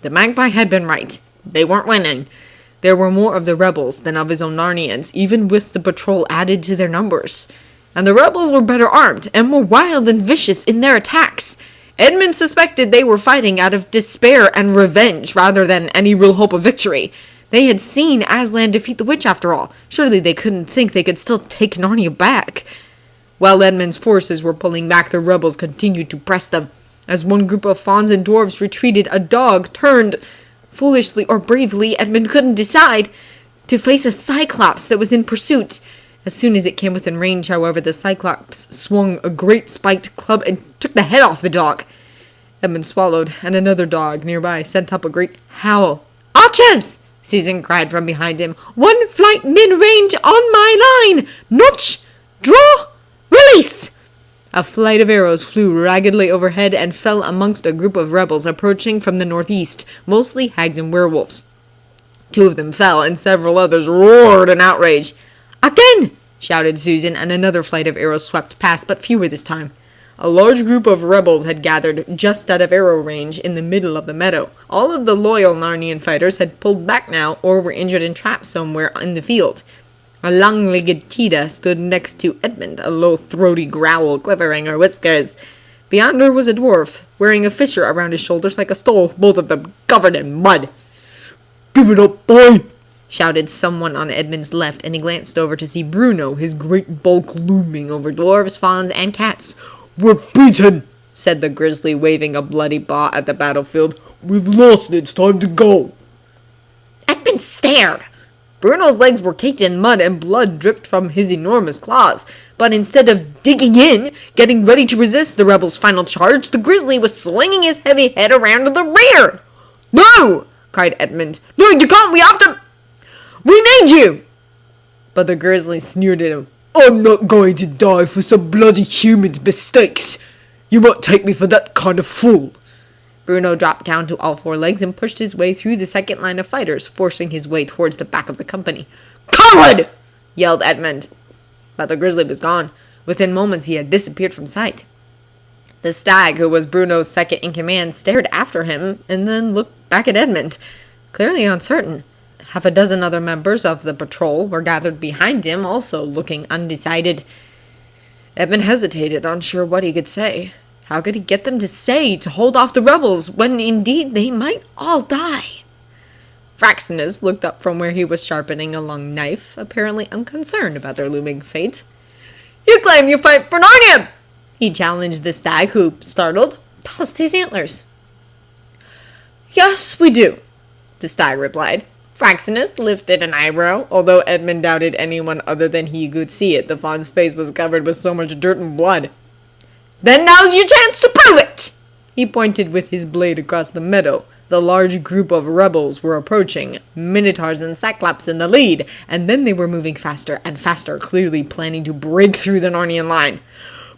The magpie had been right. They weren't winning. There were more of the rebels than of his own Narnians, even with the patrol added to their numbers. And the rebels were better armed and more wild and vicious in their attacks. Edmund suspected they were fighting out of despair and revenge rather than any real hope of victory. They had seen Aslan defeat the witch after all. Surely they couldn't think they could still take Narnia back. While Edmund's forces were pulling back, the rebels continued to press them. As one group of fauns and dwarves retreated, a dog turned, foolishly or bravely, Edmund couldn't decide, to face a cyclops that was in pursuit. As soon as it came within range, however, the cyclops swung a great spiked club and took the head off the dog. Edmund swallowed, and another dog nearby sent up a great howl. "Archers!" Susan cried from behind him. "One flight mid-range on my line! Notch! Draw! Release!" A flight of arrows flew raggedly overhead and fell amongst a group of rebels approaching from the northeast, mostly hags and werewolves. 2 of them fell, and several others roared in outrage. "Again!" shouted Susan, and another flight of arrows swept past, but fewer this time. A large group of rebels had gathered just out of arrow range in the middle of the meadow. All of the loyal Narnian fighters had pulled back now or were injured and trapped somewhere in the field. A long-legged cheetah stood next to Edmund, a low, throaty growl quivering her whiskers. Beyond her was a dwarf, wearing a fissure around his shoulders like a stole, both of them covered in mud. "Give it up, boy!" shouted someone on Edmund's left, and he glanced over to see Bruno, his great bulk looming over dwarves, fauns, and cats. "We're beaten," said the grizzly, waving a bloody paw at the battlefield. "We've lost. It's time to go." Edmund stared. Bruno's legs were caked in mud and blood dripped from his enormous claws. But instead of digging in, getting ready to resist the rebels' final charge, the grizzly was swinging his heavy head around to the rear. "No!" cried Edmund. "No, you can't! We have to... We need you!" But the grizzly sneered at him. "I'm not going to die for some bloody human's mistakes. You won't take me for that kind of fool." Bruno dropped down to all 4 legs and pushed his way through the second line of fighters, forcing his way towards the back of the company. "Coward!" yelled Edmund. But the grizzly was gone. Within moments he had disappeared from sight. The stag, who was Bruno's second in command, stared after him and then looked back at Edmund, clearly uncertain. Half a dozen other members of the patrol were gathered behind him, also looking undecided. Edmund hesitated, unsure what he could say. How could he get them to hold off the rebels, when indeed they might all die? Fraxinus looked up from where he was sharpening a long knife, apparently unconcerned about their looming fate. "You claim you fight for Narnia!" he challenged the stag, who, startled, tossed his antlers. "Yes, we do," the stag replied. Fraxinus lifted an eyebrow, although Edmund doubted anyone other than he could see it. The fawn's face was covered with so much dirt and blood. "Then now's your chance to prove it!" He pointed with his blade across the meadow. The large group of rebels were approaching, minotaurs and cyclops in the lead, and then they were moving faster and faster, clearly planning to break through the Narnian line.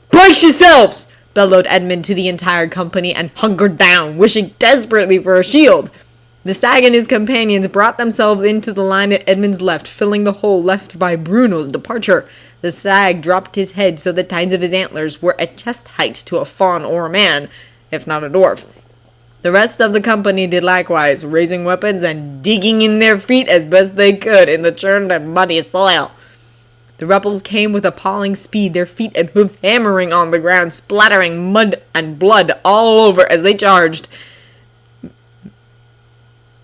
"Brace yourselves!" bellowed Edmund to the entire company, and hunkered down, wishing desperately for a shield. The stag and his companions brought themselves into the line at Edmund's left, filling the hole left by Bruno's departure. The stag dropped his head so the tines of his antlers were at chest height to a fawn or a man, if not a dwarf. The rest of the company did likewise, raising weapons and digging in their feet as best they could in the churned and muddy soil. The rebels came with appalling speed, their feet and hooves hammering on the ground, splattering mud and blood all over as they charged.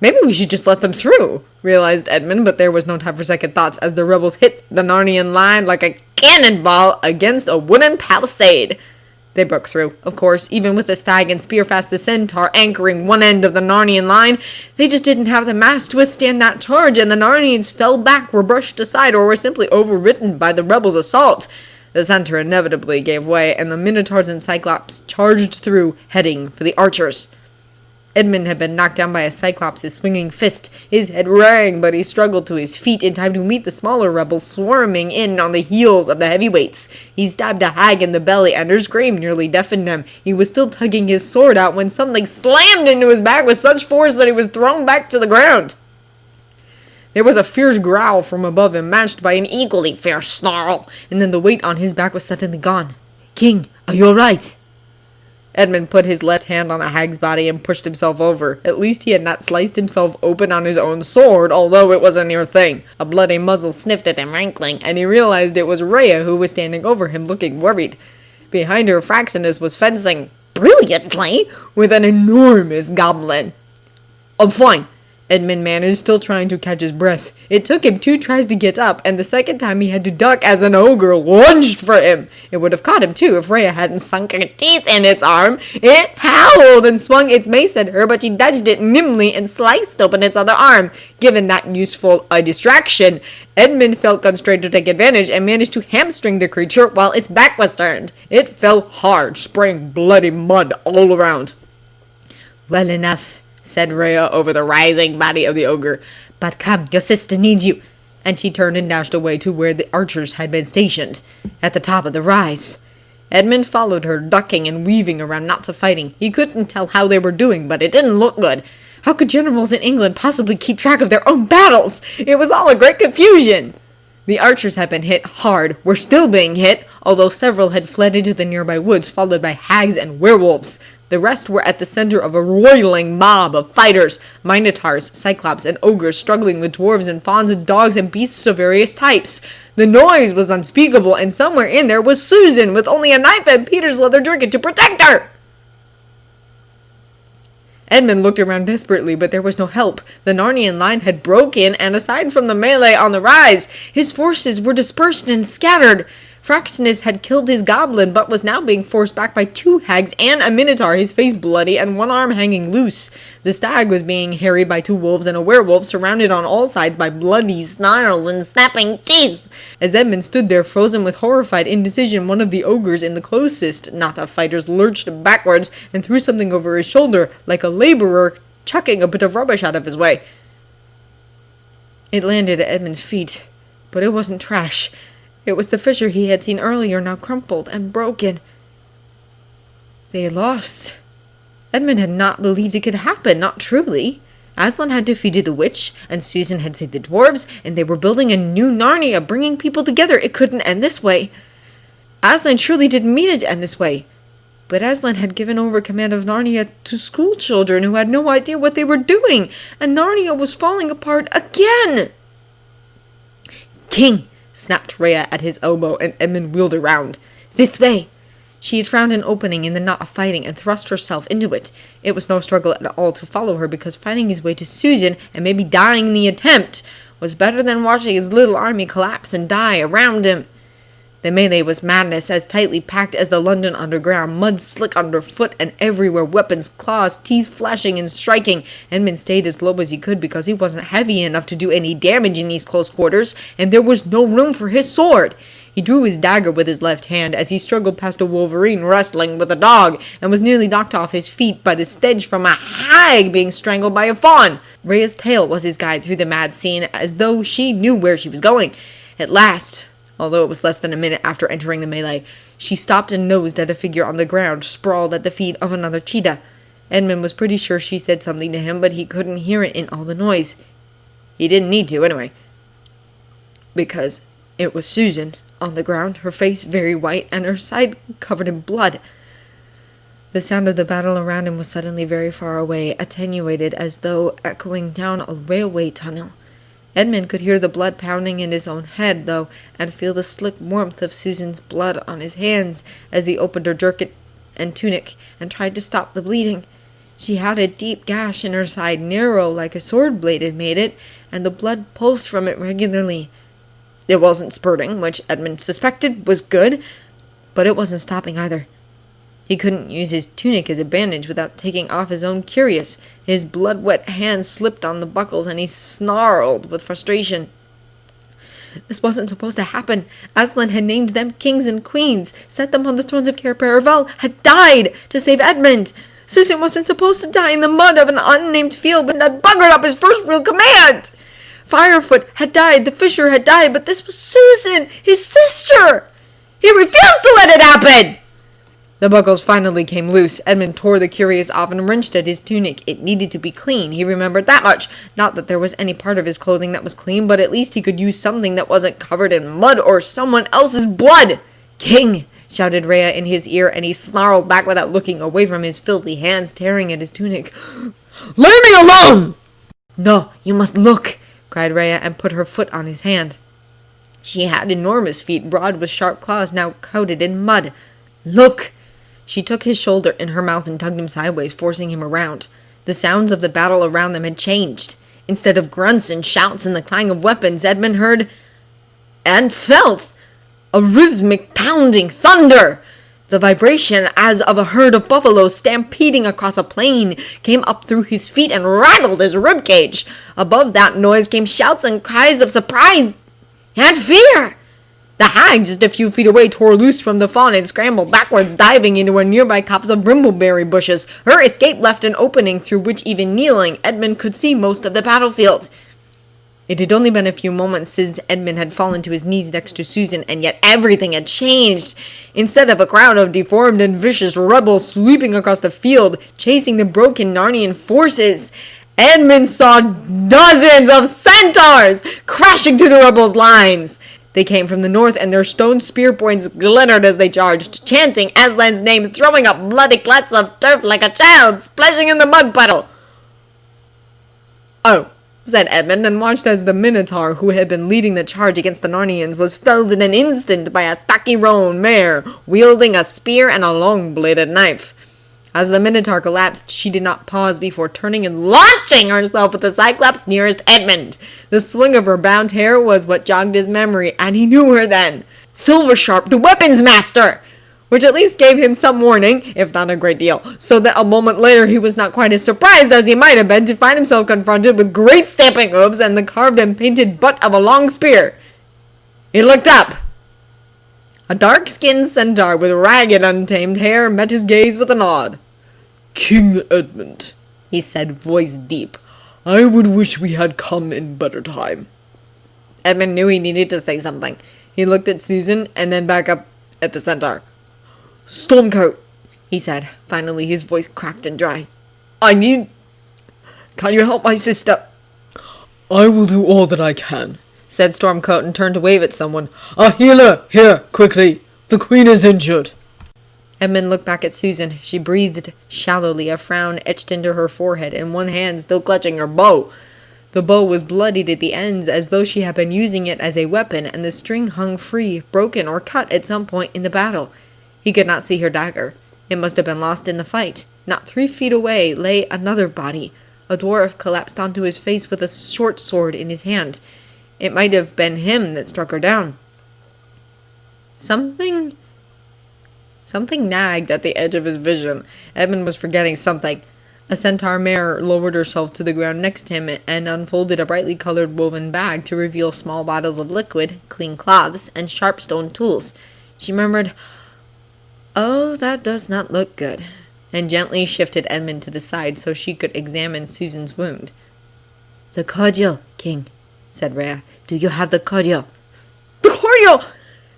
Maybe we should just let them through, realized Edmund, but there was no time for second thoughts as the rebels hit the Narnian line like a cannonball against a wooden palisade. They broke through, of course, even with the stag and Spearfast the centaur anchoring one end of the Narnian line. They just didn't have the mass to withstand that charge, and the Narnians fell back, were brushed aside, or were simply overridden by the rebels' assault. The center inevitably gave way, and the Minotaurs and Cyclops charged through, heading for the archers. Edmund had been knocked down by a Cyclops' swinging fist. His head rang, but he struggled to his feet in time to meet the smaller rebels swarming in on the heels of the heavyweights. He stabbed a hag in the belly, and her scream nearly deafened him. He was still tugging his sword out when something slammed into his back with such force that he was thrown back to the ground. There was a fierce growl from above him, matched by an equally fierce snarl, and then the weight on his back was suddenly gone. "King, are you all right?" Edmund put his left hand on the hag's body and pushed himself over. At least he had not sliced himself open on his own sword, although it was a near thing. A bloody muzzle sniffed at him, rankling, and he realized it was Rhea who was standing over him, looking worried. Behind her, Fraxinus was fencing brilliantly with an enormous goblin. "I'm fine," Edmund managed, still trying to catch his breath. It took him 2 tries to get up, and the second time he had to duck as an ogre lunged for him. It would have caught him too if Rhea hadn't sunk her teeth in its arm. It howled and swung its mace at her, but she dodged it nimbly and sliced open its other arm. Given that useful a distraction, Edmund felt constrained to take advantage and managed to hamstring the creature while its back was turned. It fell hard, spraying bloody mud all around. "Well enough," said Rhea over the writhing body of the ogre. "But come, your sister needs you." And she turned and dashed away to where the archers had been stationed, at the top of the rise. Edmund followed her, ducking and weaving around knots of fighting. He couldn't tell how they were doing, but it didn't look good. How could generals in England possibly keep track of their own battles? It was all a great confusion. The archers had been hit hard, were still being hit, although several had fled into the nearby woods, followed by hags and werewolves. The rest were at the center of a roiling mob of fighters, minotaurs, cyclops, and ogres struggling with dwarves and fauns and dogs and beasts of various types. The noise was unspeakable, and somewhere in there was Susan with only a knife and Peter's leather jerkin to protect her. Edmund looked around desperately, but there was no help. The Narnian line had broken, and aside from the melee on the rise, his forces were dispersed and scattered. Fraxinus had killed his goblin, but was now being forced back by 2 hags and a minotaur, his face bloody and one arm hanging loose. The stag was being harried by 2 wolves and a werewolf, surrounded on all sides by bloody snarls and snapping teeth. As Edmund stood there, frozen with horrified indecision, one of the ogres in the closest knot of fighters lurched backwards and threw something over his shoulder, like a laborer chucking a bit of rubbish out of his way. It landed at Edmund's feet, but it wasn't trash. It was the fissure he had seen earlier, now crumpled and broken. They had lost. Edmund had not believed it could happen, not truly. Aslan had defeated the witch, and Susan had saved the dwarves, and they were building a new Narnia, bringing people together. It couldn't end this way. Aslan surely didn't mean it to end this way. But Aslan had given over command of Narnia to school children who had no idea what they were doing, and Narnia was falling apart again. "King!" snapped Rhea at his elbow, and Edmund wheeled around. "This way!" She had found an opening in the knot of fighting and thrust herself into it. It was no struggle at all to follow her, because finding his way to Susan, and maybe dying in the attempt, was better than watching his little army collapse and die around him. The melee was madness, as tightly packed as the London underground, mud slick underfoot and everywhere, weapons, claws, teeth flashing and striking. Edmund stayed as low as he could because he wasn't heavy enough to do any damage in these close quarters, and there was no room for his sword. He drew his dagger with his left hand as he struggled past a wolverine wrestling with a dog, and was nearly knocked off his feet by the stench from a hag being strangled by a fawn. Rhea's tail was his guide through the mad scene, as though she knew where she was going. At last, although it was less than a minute after entering the melee, she stopped and nosed at a figure on the ground, sprawled at the feet of another cheetah. Edmund was pretty sure she said something to him, but he couldn't hear it in all the noise. He didn't need to, anyway. Because it was Susan, on the ground, her face very white, and her side covered in blood. The sound of the battle around him was suddenly very far away, attenuated as though echoing down a railway tunnel. Edmund could hear the blood pounding in his own head, though, and feel the slick warmth of Susan's blood on his hands as he opened her jerkin and tunic and tried to stop the bleeding. She had a deep gash in her side, narrow like a sword blade had made it, and the blood pulsed from it regularly. It wasn't spurting, which Edmund suspected was good, but it wasn't stopping either. He couldn't use his tunic as a bandage without taking off his own cuirass. His blood-wet hands slipped on the buckles, and he snarled with frustration. This wasn't supposed to happen. Aslan had named them kings and queens, set them on the thrones of Carpetbaggers, had died to save Edmund. Susan wasn't supposed to die in the mud of an unnamed field, but had buggered up his first real command. Firefoot had died, the fisher had died, but this was Susan, his sister. He refused to let it happen. The buckles finally came loose. Edmund tore the cuirass off and wrenched at his tunic. It needed to be clean. He remembered that much. Not that there was any part of his clothing that was clean, but at least he could use something that wasn't covered in mud or someone else's blood. "King!" shouted Rhea in his ear, and he snarled back without looking away from his filthy hands tearing at his tunic. "Leave me alone!" "No, you must look!" cried Rhea, and put her foot on his hand. She had enormous feet, broad with sharp claws now coated in mud. "Look!" She took his shoulder in her mouth and tugged him sideways, forcing him around. The sounds of the battle around them had changed. Instead of grunts and shouts and the clang of weapons, Edmund heard and felt a rhythmic pounding thunder. The vibration, as of a herd of buffaloes stampeding across a plain, came up through his feet and rattled his ribcage. Above that noise came shouts and cries of surprise and fear. The hag, just a few feet away, tore loose from the fawn and scrambled backwards, diving into a nearby copse of brindleberry bushes. Her escape left an opening through which, even kneeling, Edmund could see most of the battlefield. It had only been a few moments since Edmund had fallen to his knees next to Susan, and yet everything had changed. Instead of a crowd of deformed and vicious rebels sweeping across the field, chasing the broken Narnian forces, Edmund saw dozens of centaurs crashing through the rebels' lines. They came from the north, and their stone spear points glittered as they charged, chanting Aslan's name, throwing up bloody clots of turf like a child, splashing in the mud puddle. "Oh," said Edmund, and watched as the Minotaur, who had been leading the charge against the Narnians, was felled in an instant by a stocky roan mare, wielding a spear and a long-bladed knife. As the Minotaur collapsed, she did not pause before turning and launching herself at the Cyclops nearest Edmund. The swing of her bound hair was what jogged his memory, and he knew her then. Silversharp, the weapons master! Which at least gave him some warning, if not a great deal, so that a moment later he was not quite as surprised as he might have been to find himself confronted with great stamping hooves and the carved and painted butt of a long spear. He looked up. A dark-skinned centaur with ragged, untamed hair met his gaze with a nod. "King Edmund," he said, voice deep, "I would wish we had come in better time." Edmund knew he needed to say something. He looked at Susan and then back up at the centaur. "Stormcoat," he said. Finally, his voice cracked and dry. Can you help my sister?" "I will do all that I can," said Stormcoat, and turned to wave at someone. "A healer! Here, quickly! The queen is injured!" Edmund looked back at Susan. She breathed shallowly, a frown etched into her forehead, and one hand still clutching her bow. The bow was bloodied at the ends, as though she had been using it as a weapon, and the string hung free, broken or cut at some point in the battle. He could not see her dagger. It must have been lost in the fight. Not 3 feet away lay another body. A dwarf collapsed onto his face with a short sword in his hand. It might have been him that struck her down. Something nagged at the edge of his vision. Edmund was forgetting something. A centaur mare lowered herself to the ground next to him and unfolded a brightly colored woven bag to reveal small bottles of liquid, clean cloths, and sharp stone tools. She murmured, "Oh, that does not look good," and gently shifted Edmund to the side so she could examine Susan's wound. "The cordial, King," said Rhea. "Do you have the cordial?" "The cordial!"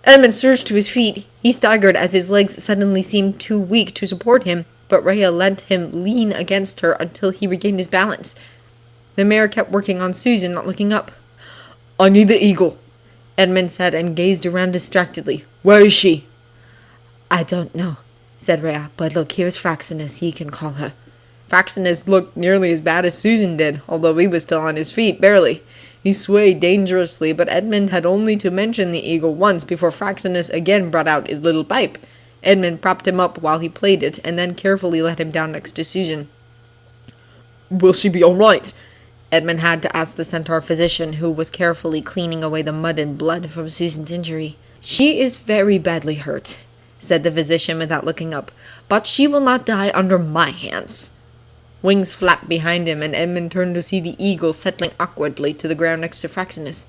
Edmund surged to his feet. He staggered as his legs suddenly seemed too weak to support him, but Rhea let him lean against her until he regained his balance. The mare kept working on Susan, not looking up. "I need the eagle," Edmund said, and gazed around distractedly. "Where is she?" "I don't know," said Rhea. But look, here's Fraxinus, he can call her. Fraxinus looked nearly as bad as Susan did, although he was still on his feet, barely. He swayed dangerously, but Edmund had only to mention the eagle once before Fraxinus again brought out his little pipe. Edmund propped him up while he played it, and then carefully let him down next to Susan. Will she be all right? Edmund had to ask the centaur physician, who was carefully cleaning away the mud and blood from Susan's injury. She is very badly hurt, said the physician without looking up, but she will not die under my hands. Wings flapped behind him, and Edmund turned to see the eagle settling awkwardly to the ground next to Fraxinus.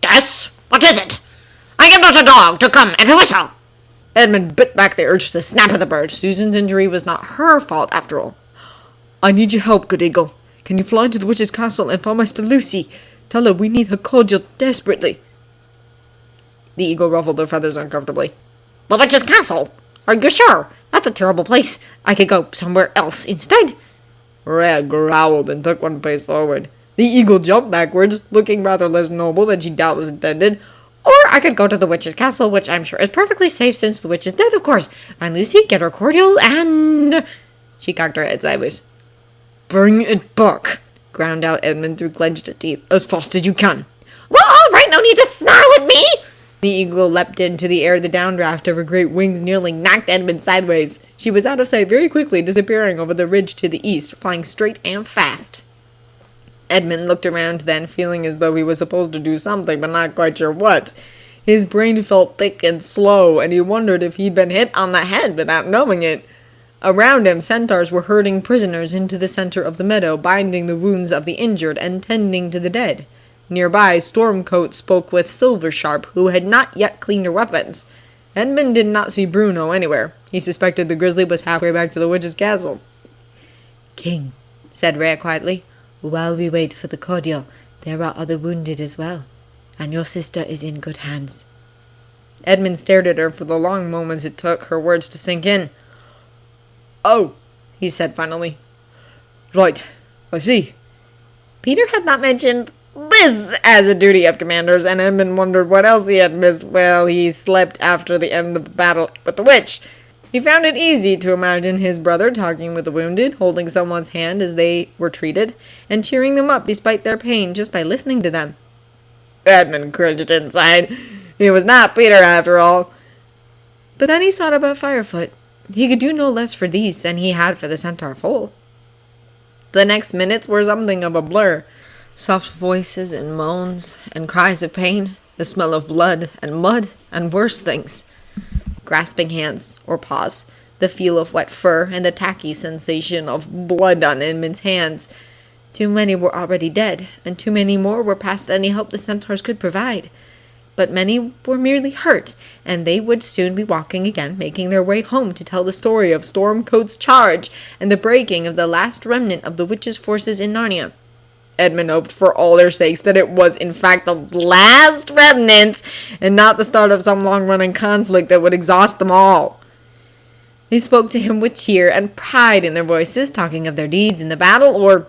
Yes? What is it? I am not a dog to come and whistle. Edmund bit back the urge to snap at the bird. Susan's injury was not her fault, after all. I need your help, good eagle. Can you fly to the witch's castle and find my sister Lucy? Tell her we need her cordial desperately. The eagle ruffled her feathers uncomfortably. The witch's castle? Are you sure? That's a terrible place. I could go somewhere else instead. Rhea growled and took one pace forward. The eagle jumped backwards, looking rather less noble than she doubtless intended. Or I could go to the witch's castle, which I'm sure is perfectly safe since the witch is dead, of course. Find Lucy, get her cordial, and... She cocked her head sideways. Bring it back, ground out Edmund through clenched teeth, as fast as you can. Well, all right, no need to snarl at me. The eagle leapt into the air. The downdraft of her great wings nearly knocked Edmund sideways. She was out of sight very quickly, disappearing over the ridge to the east, flying straight and fast. Edmund looked around then, feeling as though he was supposed to do something, but not quite sure what. His brain felt thick and slow, and he wondered if he'd been hit on the head without knowing it. Around him, centaurs were herding prisoners into the center of the meadow, binding the wounds of the injured and tending to the dead. Nearby, Stormcoat spoke with Silversharp, who had not yet cleaned her weapons. Edmund did not see Bruno anywhere. He suspected the grizzly was halfway back to the witch's castle. King, said Rhea quietly, while we wait for the cordial, there are other wounded as well, and your sister is in good hands. Edmund stared at her for the long moments it took her words to sink in. Oh, he said finally. Right, I see. Peter had not mentioned this as a duty of commanders, and Edmund wondered what else he had missed while he slept after the end of the battle with the witch. He found it easy to imagine his brother talking with the wounded, holding someone's hand as they were treated, and cheering them up despite their pain just by listening to them. Edmund cringed inside. It was not Peter after all. But then he thought about Firefoot. He could do no less for these than he had for the centaur foal. The next minutes were something of a blur. Soft voices and moans and cries of pain, the smell of blood and mud and worse things. Grasping hands or paws, the feel of wet fur and the tacky sensation of blood on Edmund's hands. Too many were already dead, and too many more were past any help the centaurs could provide. But many were merely hurt, and they would soon be walking again, making their way home to tell the story of Stormcoat's charge and the breaking of the last remnant of the witches' forces in Narnia. Edmund hoped for all their sakes that it was in fact the last remnant, and not the start of some long-running conflict that would exhaust them all. They spoke to him with cheer and pride in their voices, talking of their deeds in the battle, or,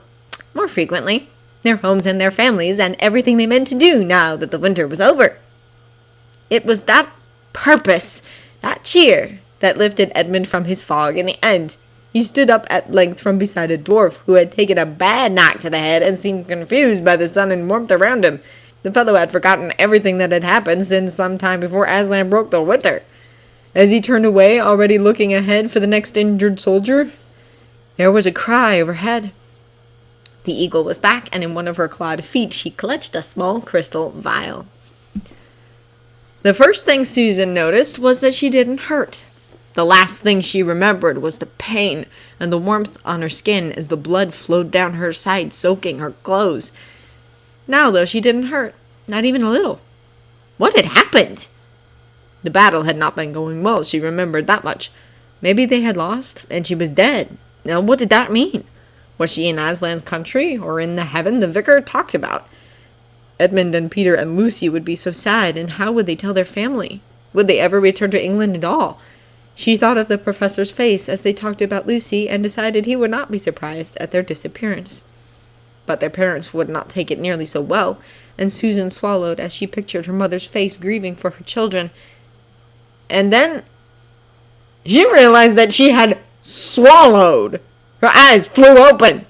more frequently, their homes and their families, and everything they meant to do now that the winter was over. It was that purpose, that cheer, that lifted Edmund from his fog in the end. He stood up at length from beside a dwarf who had taken a bad knock to the head and seemed confused by the sun and warmth around him. The fellow had forgotten everything that had happened since some time before Aslan broke the winter. As he turned away, already looking ahead for the next injured soldier, there was a cry overhead. The eagle was back, and in one of her clawed feet she clutched a small crystal vial. The first thing Susan noticed was that she didn't hurt. The last thing she remembered was the pain and the warmth on her skin as the blood flowed down her side, soaking her clothes. Now, though, she didn't hurt, not even a little. What had happened? The battle had not been going well, she remembered that much. Maybe they had lost, and she was dead. Now, what did that mean? Was she in Aslan's country, or in the heaven the vicar talked about? Edmund and Peter and Lucy would be so sad, and how would they tell their family? Would they ever return to England at all? She thought of the professor's face as they talked about Lucy, and decided he would not be surprised at their disappearance. But their parents would not take it nearly so well, and Susan swallowed as she pictured her mother's face grieving for her children. And then she realized that she had swallowed. Her eyes flew open.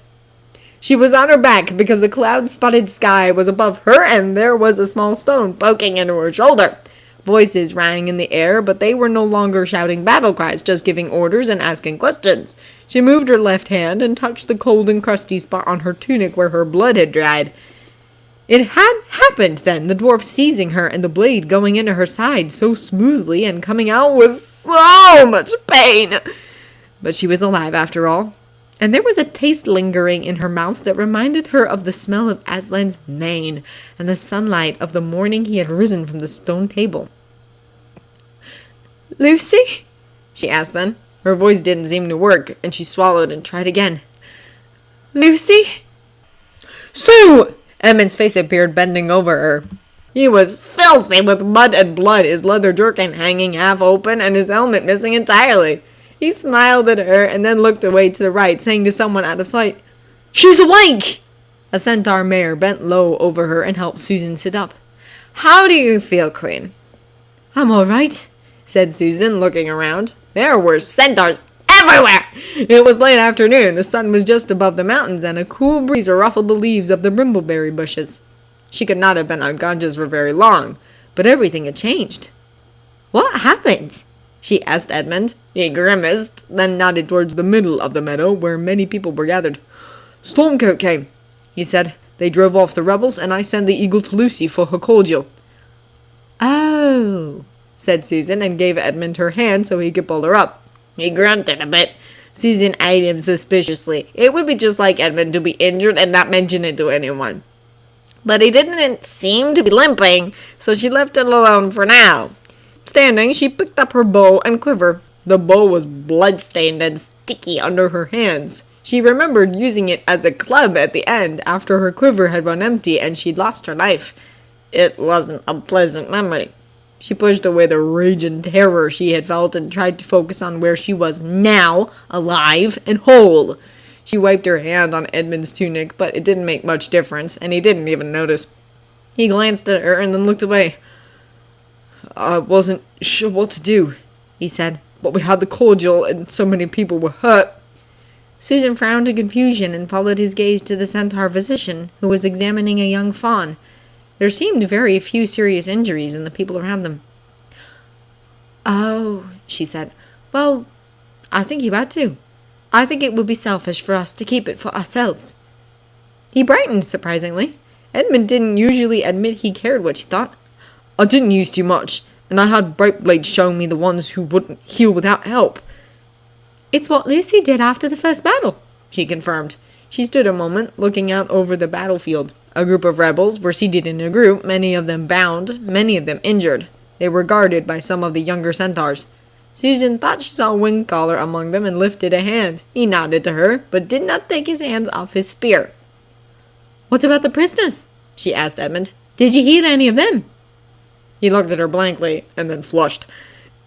She was on her back because the cloud-spotted sky was above her and there was a small stone poking into her shoulder. Voices rang in the air, but they were no longer shouting battle cries, just giving orders and asking questions. She moved her left hand and touched the cold and crusty spot on her tunic where her blood had dried. It had happened then, the dwarf seizing her and the blade going into her side so smoothly and coming out with so much pain. But she was alive after all, and there was a taste lingering in her mouth that reminded her of the smell of Aslan's mane and the sunlight of the morning he had risen from the stone table. "Lucy?" she asked then. Her voice didn't seem to work, and she swallowed and tried again. "Lucy?" "Sue!" Edmund's face appeared bending over her. He was filthy with mud and blood, his leather jerkin hanging half open and his helmet missing entirely. He smiled at her and then looked away to the right, saying to someone out of sight, "She's awake!" A centaur mare bent low over her and helped Susan sit up. "How do you feel, Queen?" "I'm all right," said Susan, looking around. There were centaurs everywhere! It was late afternoon, the sun was just above the mountains, and a cool breeze ruffled the leaves of the brindleberry bushes. She could not have been unconscious for very long, but everything had changed. "What happened?" she asked Edmund. He grimaced, then nodded towards the middle of the meadow, where many people were gathered. "Stormcoat came," he said. "They drove off the rebels, and I sent the eagle to Lucy for her cordial." "Oh," said Susan, and gave Edmund her hand so he could pull her up. He grunted a bit. Susan eyed him suspiciously. It would be just like Edmund to be injured and not mention it to anyone. But he didn't seem to be limping, so she left it alone for now. Standing, she picked up her bow and quiver. The bow was blood-stained and sticky under her hands. She remembered using it as a club at the end after her quiver had run empty and she'd lost her knife. It wasn't a pleasant memory. She pushed away the rage and terror she had felt and tried to focus on where she was now, alive and whole. She wiped her hand on Edmund's tunic, but it didn't make much difference, and he didn't even notice. He glanced at her and then looked away. "I wasn't sure what to do," he said, "but we had the cordial and so many people were hurt." Susan frowned in confusion and followed his gaze to the centaur physician, who was examining a young fawn. There seemed very few serious injuries in the people around them. "Oh," she said. "Well, I think you had to. I think it would be selfish for us to keep it for ourselves." He brightened, surprisingly. Edmund didn't usually admit he cared what she thought. "I didn't use too much, and I had bright blades showing me the ones who wouldn't heal without help." "It's what Lucy did after the first battle," she confirmed. She stood a moment, looking out over the battlefield. A group of rebels were seated in a group, many of them bound, many of them injured. They were guarded by some of the younger centaurs. Susan thought she saw Windcaller among them and lifted a hand. He nodded to her, but did not take his hands off his spear. "What about the prisoners?" she asked Edmund. "Did you heal any of them?" He looked at her blankly, and then flushed.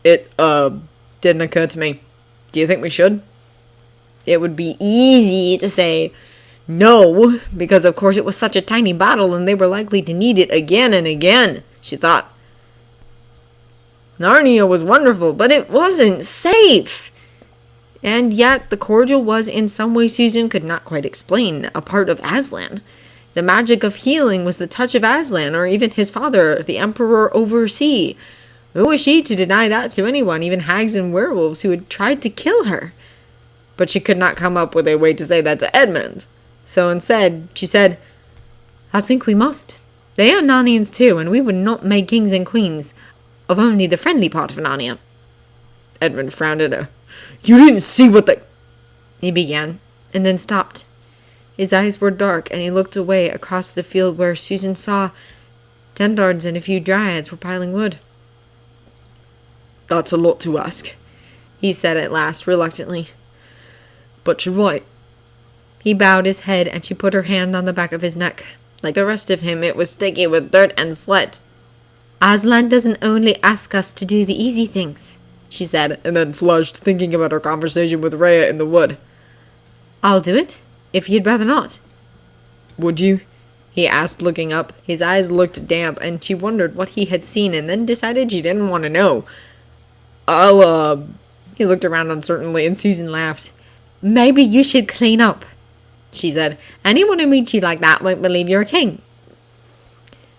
It didn't occur to me. Do you think we should?" It would be easy to say no, because of course it was such a tiny battle and they were likely to need it again and again, she thought. Narnia was wonderful, but it wasn't safe. And yet the cordial was in some way Susan could not quite explain, a part of Aslan. The magic of healing was the touch of Aslan, or even his father, the emperor oversea. Who was she to deny that to anyone, even hags and werewolves who had tried to kill her? But she could not come up with a way to say that to Edmund. So instead, she said, "I think we must. They are Narnians too, and we were not made kings and queens of only the friendly part of Narnia." Edmund frowned at her. "You didn't see what they—" he began, and then stopped. His eyes were dark, and he looked away across the field where Susan saw Tendards and a few dryads were piling wood. "That's a lot to ask," he said at last, reluctantly. "But you're right." He bowed his head, and she put her hand on the back of his neck. Like the rest of him, it was sticky with dirt and sweat. "Aslan doesn't only ask us to do the easy things," she said, and then flushed, thinking about her conversation with Rhea in the wood. "I'll do it, if you'd rather not." "Would you?" he asked, looking up. His eyes looked damp, and she wondered what he had seen, and then decided she didn't want to know. He looked around uncertainly, and Susan laughed. Maybe you should clean up, she said. Anyone who meets you like that won't believe you're a king.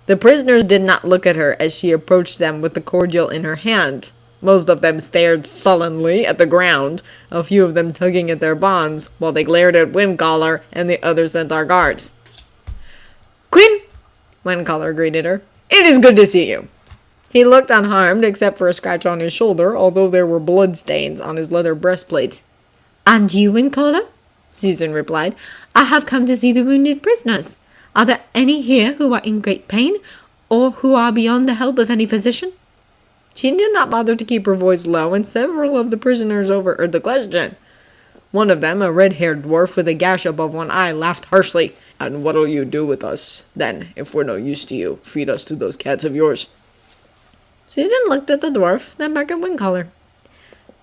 The prisoners did not look at her as she approached them with the cordial in her hand. Most of them stared sullenly at the ground, a few of them tugging at their bonds, while they glared at Windcaller and the other centaur guards. Queen, Windcaller greeted her. It is good to see you. He looked unharmed except for a scratch on his shoulder, although there were blood stains on his leather breastplate. And you, Windcaller? Susan replied. I have come to see the wounded prisoners. Are there any here who are in great pain, or who are beyond the help of any physician? She did not bother to keep her voice low, and several of the prisoners overheard the question. One of them, a red-haired dwarf with a gash above one eye, laughed harshly. And what'll you do with us, then, if we're no use to you? Feed us to those cats of yours. Susan looked at the dwarf, then back at Windcaller.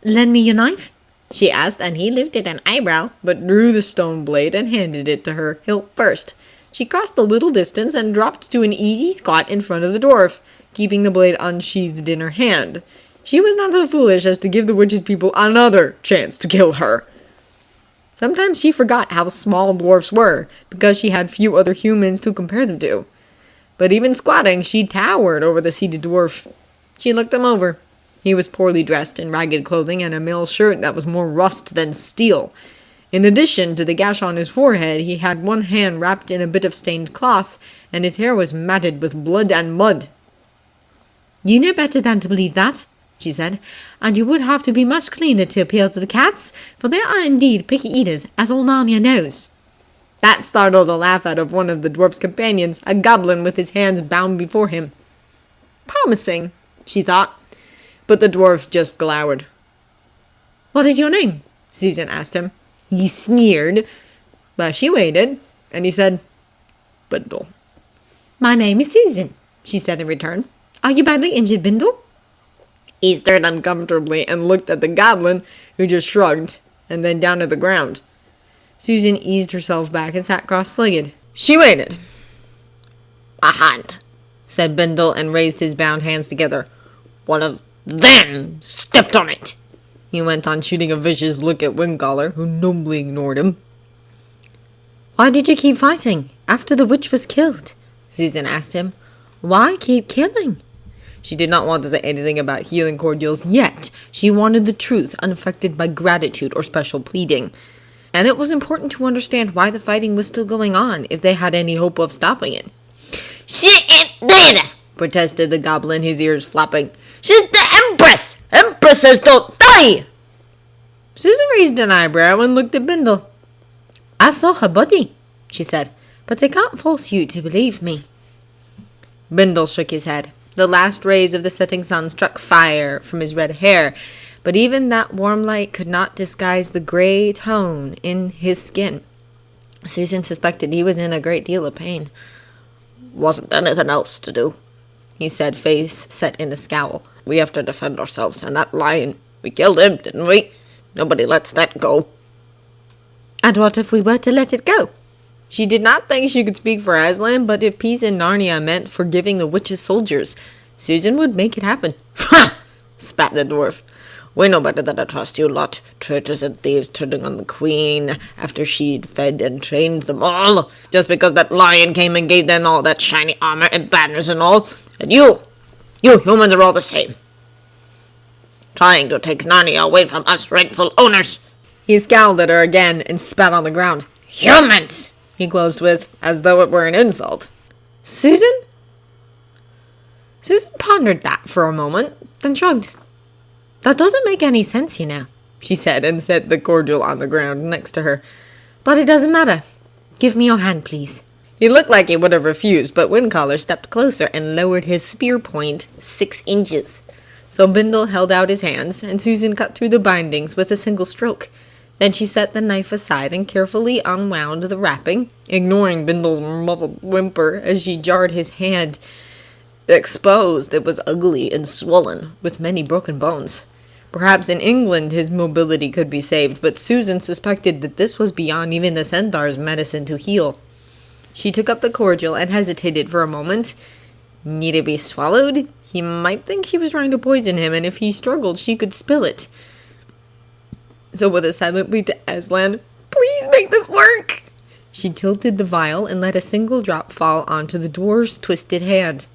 Lend me your knife, she asked, and he lifted an eyebrow, but drew the stone blade and handed it to her, hilt first. She crossed a little distance and dropped to an easy squat in front of the dwarf, keeping the blade unsheathed in her hand. She was not so foolish as to give the witch's people another chance to kill her. Sometimes she forgot how small dwarfs were, because she had few other humans to compare them to. But even squatting, she towered over the seated dwarf. She looked him over. He was poorly dressed in ragged clothing and a mail shirt that was more rust than steel. In addition to the gash on his forehead, he had one hand wrapped in a bit of stained cloth, and his hair was matted with blood and mud. You know better than to believe that, she said, and you would have to be much cleaner to appeal to the cats, for they are indeed picky eaters, as all Narnia knows. That startled a laugh out of one of the dwarf's companions, a goblin with his hands bound before him. Promising, she thought, but the dwarf just glowered. What is your name? Susan asked him. He sneered, but she waited, and he said, Bindle. My name is Susan, she said in return. Are you badly injured, Bindle? He stirred uncomfortably and looked at the goblin, who just shrugged, and then down at the ground. Susan eased herself back and sat cross-legged. She waited. A hand, said Bindle, and raised his bound hands together. One of them stepped on it. He went on, shooting a vicious look at Windcaller, who nobly ignored him. Why did you keep fighting after the witch was killed? Susan asked him. Why keep killing? She did not want to say anything about healing cordials yet. She wanted the truth, unaffected by gratitude or special pleading. And it was important to understand why the fighting was still going on, if they had any hope of stopping it. She ain't dead, protested the goblin, his ears flapping. She's the Empress! Empresses don't die! Susan raised an eyebrow and looked at Bindle. I saw her body, she said, but I can't force you to believe me. Bindle shook his head. The last rays of the setting sun struck fire from his red hair, but even that warm light could not disguise the gray tone in his skin. Susan suspected he was in a great deal of pain. Wasn't anything else to do, he said, face set in a scowl. We have to defend ourselves, and that lion, we killed him, didn't we? Nobody lets that go. And what if we were to let it go? She did not think she could speak for Aslan, but if peace in Narnia meant forgiving the witch's soldiers, Susan would make it happen. Ha! Spat the dwarf. We know better than to trust you lot, traitors and thieves turning on the queen after she'd fed and trained them all, just because that lion came and gave them all that shiny armor and banners and all. And you humans are all the same. Trying to take Narnia away from us rightful owners. He scowled at her again and spat on the ground. Humans! He closed with, as though it were an insult. Susan? Susan pondered that for a moment, then shrugged. That doesn't make any sense, you know, she said, and set the cordial on the ground next to her. But it doesn't matter. Give me your hand, please. He looked like he would have refused, but Windcaller stepped closer and lowered his spear point 6 inches. So Bindle held out his hands, and Susan cut through the bindings with a single stroke. Then she set the knife aside and carefully unwound the wrapping, ignoring Bindle's muffled whimper as she jarred his hand. Exposed, it was ugly and swollen, with many broken bones. Perhaps in England his mobility could be saved, but Susan suspected that this was beyond even the centaur's medicine to heal. She took up the cordial and hesitated for a moment. Need it be swallowed? He might think she was trying to poison him, and if he struggled, she could spill it. So with a silent plea to Aslan, please make this work! She tilted the vial and let a single drop fall onto the dwarf's twisted hand.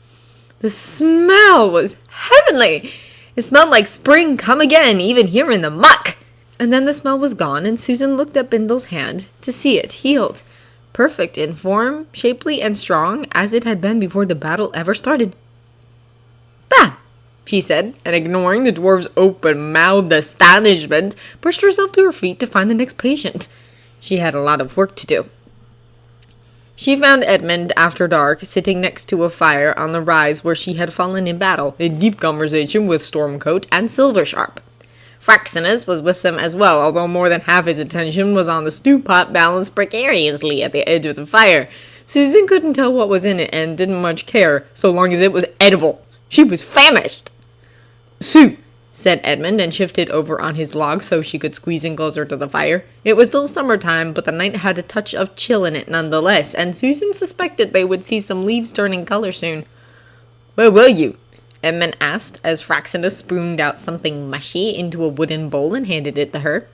The smell was heavenly! It smelled like spring come again, even here in the muck! And then the smell was gone, and Susan looked at Bindle's hand to see it healed. Perfect in form, shapely and strong, as it had been before the battle ever started. "Bah!" she said, and ignoring the dwarf's open-mouthed astonishment, pushed herself to her feet to find the next patient. She had a lot of work to do. She found Edmund after dark, sitting next to a fire on the rise where she had fallen in battle, in deep conversation with Stormcoat and Silversharp. Fraxinus was with them as well, although more than half his attention was on the stew pot balanced precariously at the edge of the fire. Susan couldn't tell what was in it and didn't much care, so long as it was edible. She was famished. "Sue," said Edmund, and shifted over on his log so she could squeeze in closer to the fire. It was still summertime, but the night had a touch of chill in it nonetheless, and Susan suspected they would see some leaves turning color soon. "Where were you?" Edmund asked, as Fraxinus spooned out something mushy into a wooden bowl and handed it to her.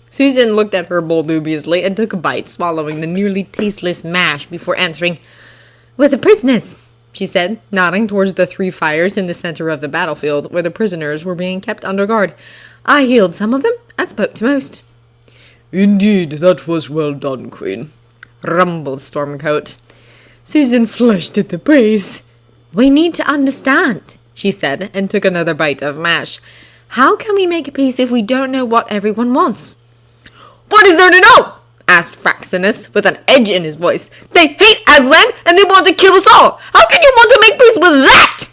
Susan looked at her bowl dubiously and took a bite, swallowing the nearly tasteless mash before answering. "With the prisoners," she said, nodding towards the 3 fires in the center of the battlefield, where the prisoners were being kept under guard. "I healed some of them, and spoke to most." "Indeed, that was well done, Queen," rumbled Stormcoat. Susan flushed at the praise. "We need to understand," she said, and took another bite of mash. "How can we make a peace if we don't know what everyone wants?" "What is there to know?" asked Fraxinus, with an edge in his voice. "They hate Aslan, and they want to kill us all! How can you want to make peace with that?"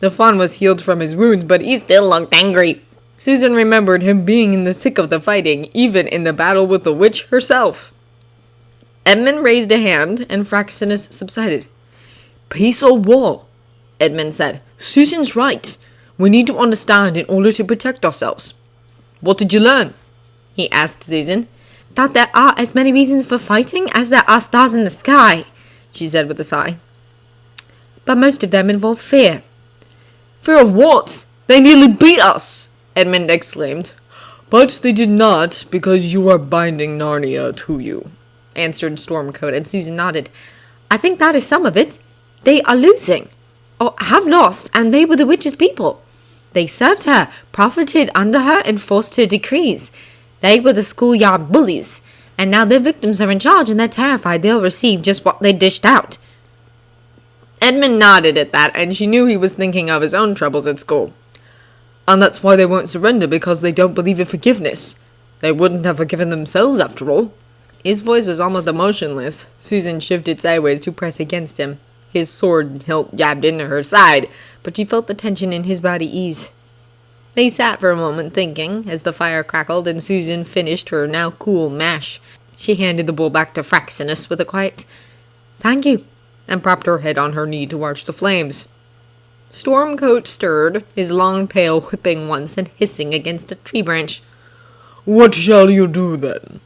The fawn was healed from his wounds, but he still looked angry. Susan remembered him being in the thick of the fighting, even in the battle with the witch herself. Edmund raised a hand, and Fraxinus subsided. "Peace or war?" Edmund said. "Susan's right. We need to understand in order to protect ourselves." "What did you learn?" he asked Susan. "That there are as many reasons for fighting as there are stars in the sky," she said with a sigh. "But most of them involve fear." "Fear of what? They nearly beat us!" Edmund exclaimed. "But they did not, because you are binding Narnia to you," answered Stormcoat, and Susan nodded. "I think that is some of it. They are losing, or have lost, and they were the witch's people. They served her, profited under her, and forced her decrees. They were the schoolyard bullies, and now their victims are in charge, and they're terrified they'll receive just what they dished out." Edmund nodded at that, and she knew he was thinking of his own troubles at school. "And that's why they won't surrender, because they don't believe in forgiveness. They wouldn't have forgiven themselves, after all." His voice was almost emotionless. Susan shifted sideways to press against him. His sword hilt jabbed into her side, but she felt the tension in his body ease. They sat for a moment thinking, as the fire crackled and Susan finished her now cool mash. She handed the bowl back to Fraxinus with a quiet, "Thank you," and propped her head on her knee to watch the flames. Stormcoat stirred, his long tail whipping once and hissing against a tree branch. "What shall you do, then?"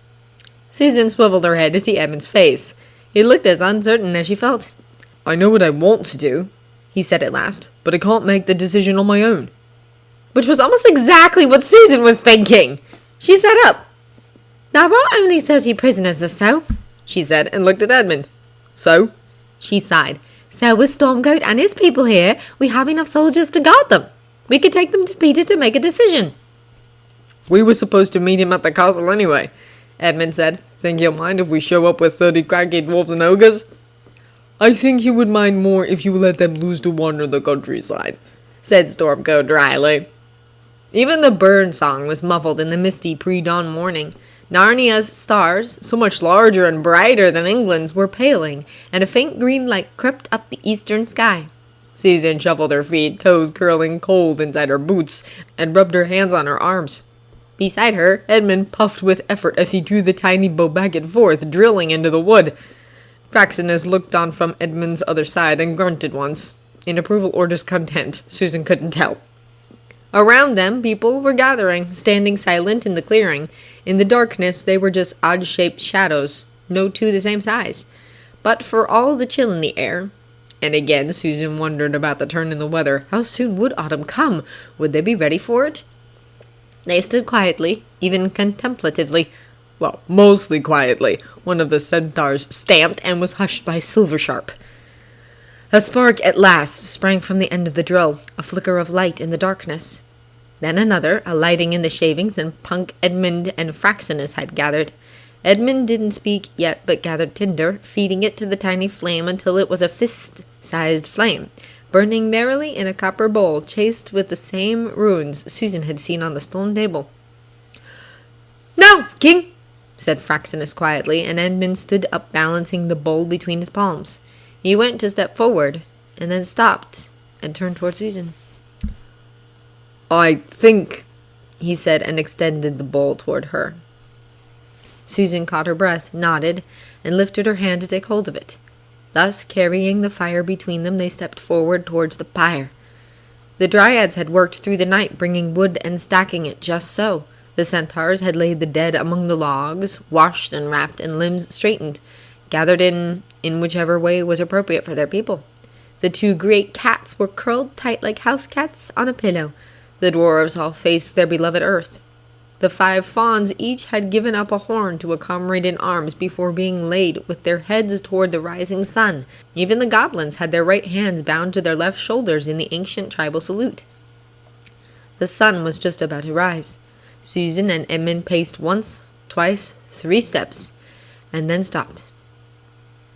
Susan swiveled her head to see Edmund's face. He looked as uncertain as she felt. "I know what I want to do," he said at last, "but I can't make the decision on my own." Which was almost exactly what Susan was thinking. She sat up. "There are only 30 prisoners or so," she said, and looked at Edmund. "So?" She sighed. "So with Stormcoat and his people here, we have enough soldiers to guard them. We could take them to Peter to make a decision." "We were supposed to meet him at the castle anyway," Edmund said. "Think he'll mind if we show up with 30 craggy dwarves and ogres?" "I think he would mind more if you let them loose to wander the countryside," said Stormcoat dryly. Even the bird song was muffled in the misty pre-dawn morning. Narnia's stars, so much larger and brighter than England's, were paling, and a faint green light crept up the eastern sky. Susan shuffled her feet, toes curling cold inside her boots, and rubbed her hands on her arms. Beside her, Edmund puffed with effort as he drew the tiny bow back and forth, drilling into the wood. Fraxinus looked on from Edmund's other side and grunted once. In approval or discontent, Susan couldn't tell. Around them, people were gathering, standing silent in the clearing. In the darkness, they were just odd-shaped shadows, no two the same size. But for all the chill in the air, and again Susan wondered about the turn in the weather. How soon would autumn come? Would they be ready for it? They stood quietly, even contemplatively. Well, mostly quietly. One of the centaurs stamped and was hushed by Silversharp. A spark at last sprang from the end of the drill, a flicker of light in the darkness. Then another, alighting in the shavings, and Punk, Edmund, and Fraxinus had gathered. Edmund didn't speak yet, but gathered tinder, feeding it to the tiny flame until it was a fist-sized flame, burning merrily in a copper bowl chased with the same runes Susan had seen on the stone table. "Now, King," said Fraxinus quietly, and Edmund stood up balancing the bowl between his palms. He went to step forward, and then stopped, and turned toward Susan. "I think," he said, and extended the bowl toward her. Susan caught her breath, nodded, and lifted her hand to take hold of it. Thus, carrying the fire between them, they stepped forward towards the pyre. The dryads had worked through the night, bringing wood and stacking it just so. The centaurs had laid the dead among the logs, washed and wrapped, and limbs straightened, gathered in whichever way was appropriate for their people. The two great cats were curled tight like house cats on a pillow. The dwarves all faced their beloved earth. The 5 fawns each had given up a horn to a comrade in arms before being laid with their heads toward the rising sun. Even the goblins had their right hands bound to their left shoulders in the ancient tribal salute. The sun was just about to rise. Susan and Edmund paced once, twice, 3 steps, and then stopped.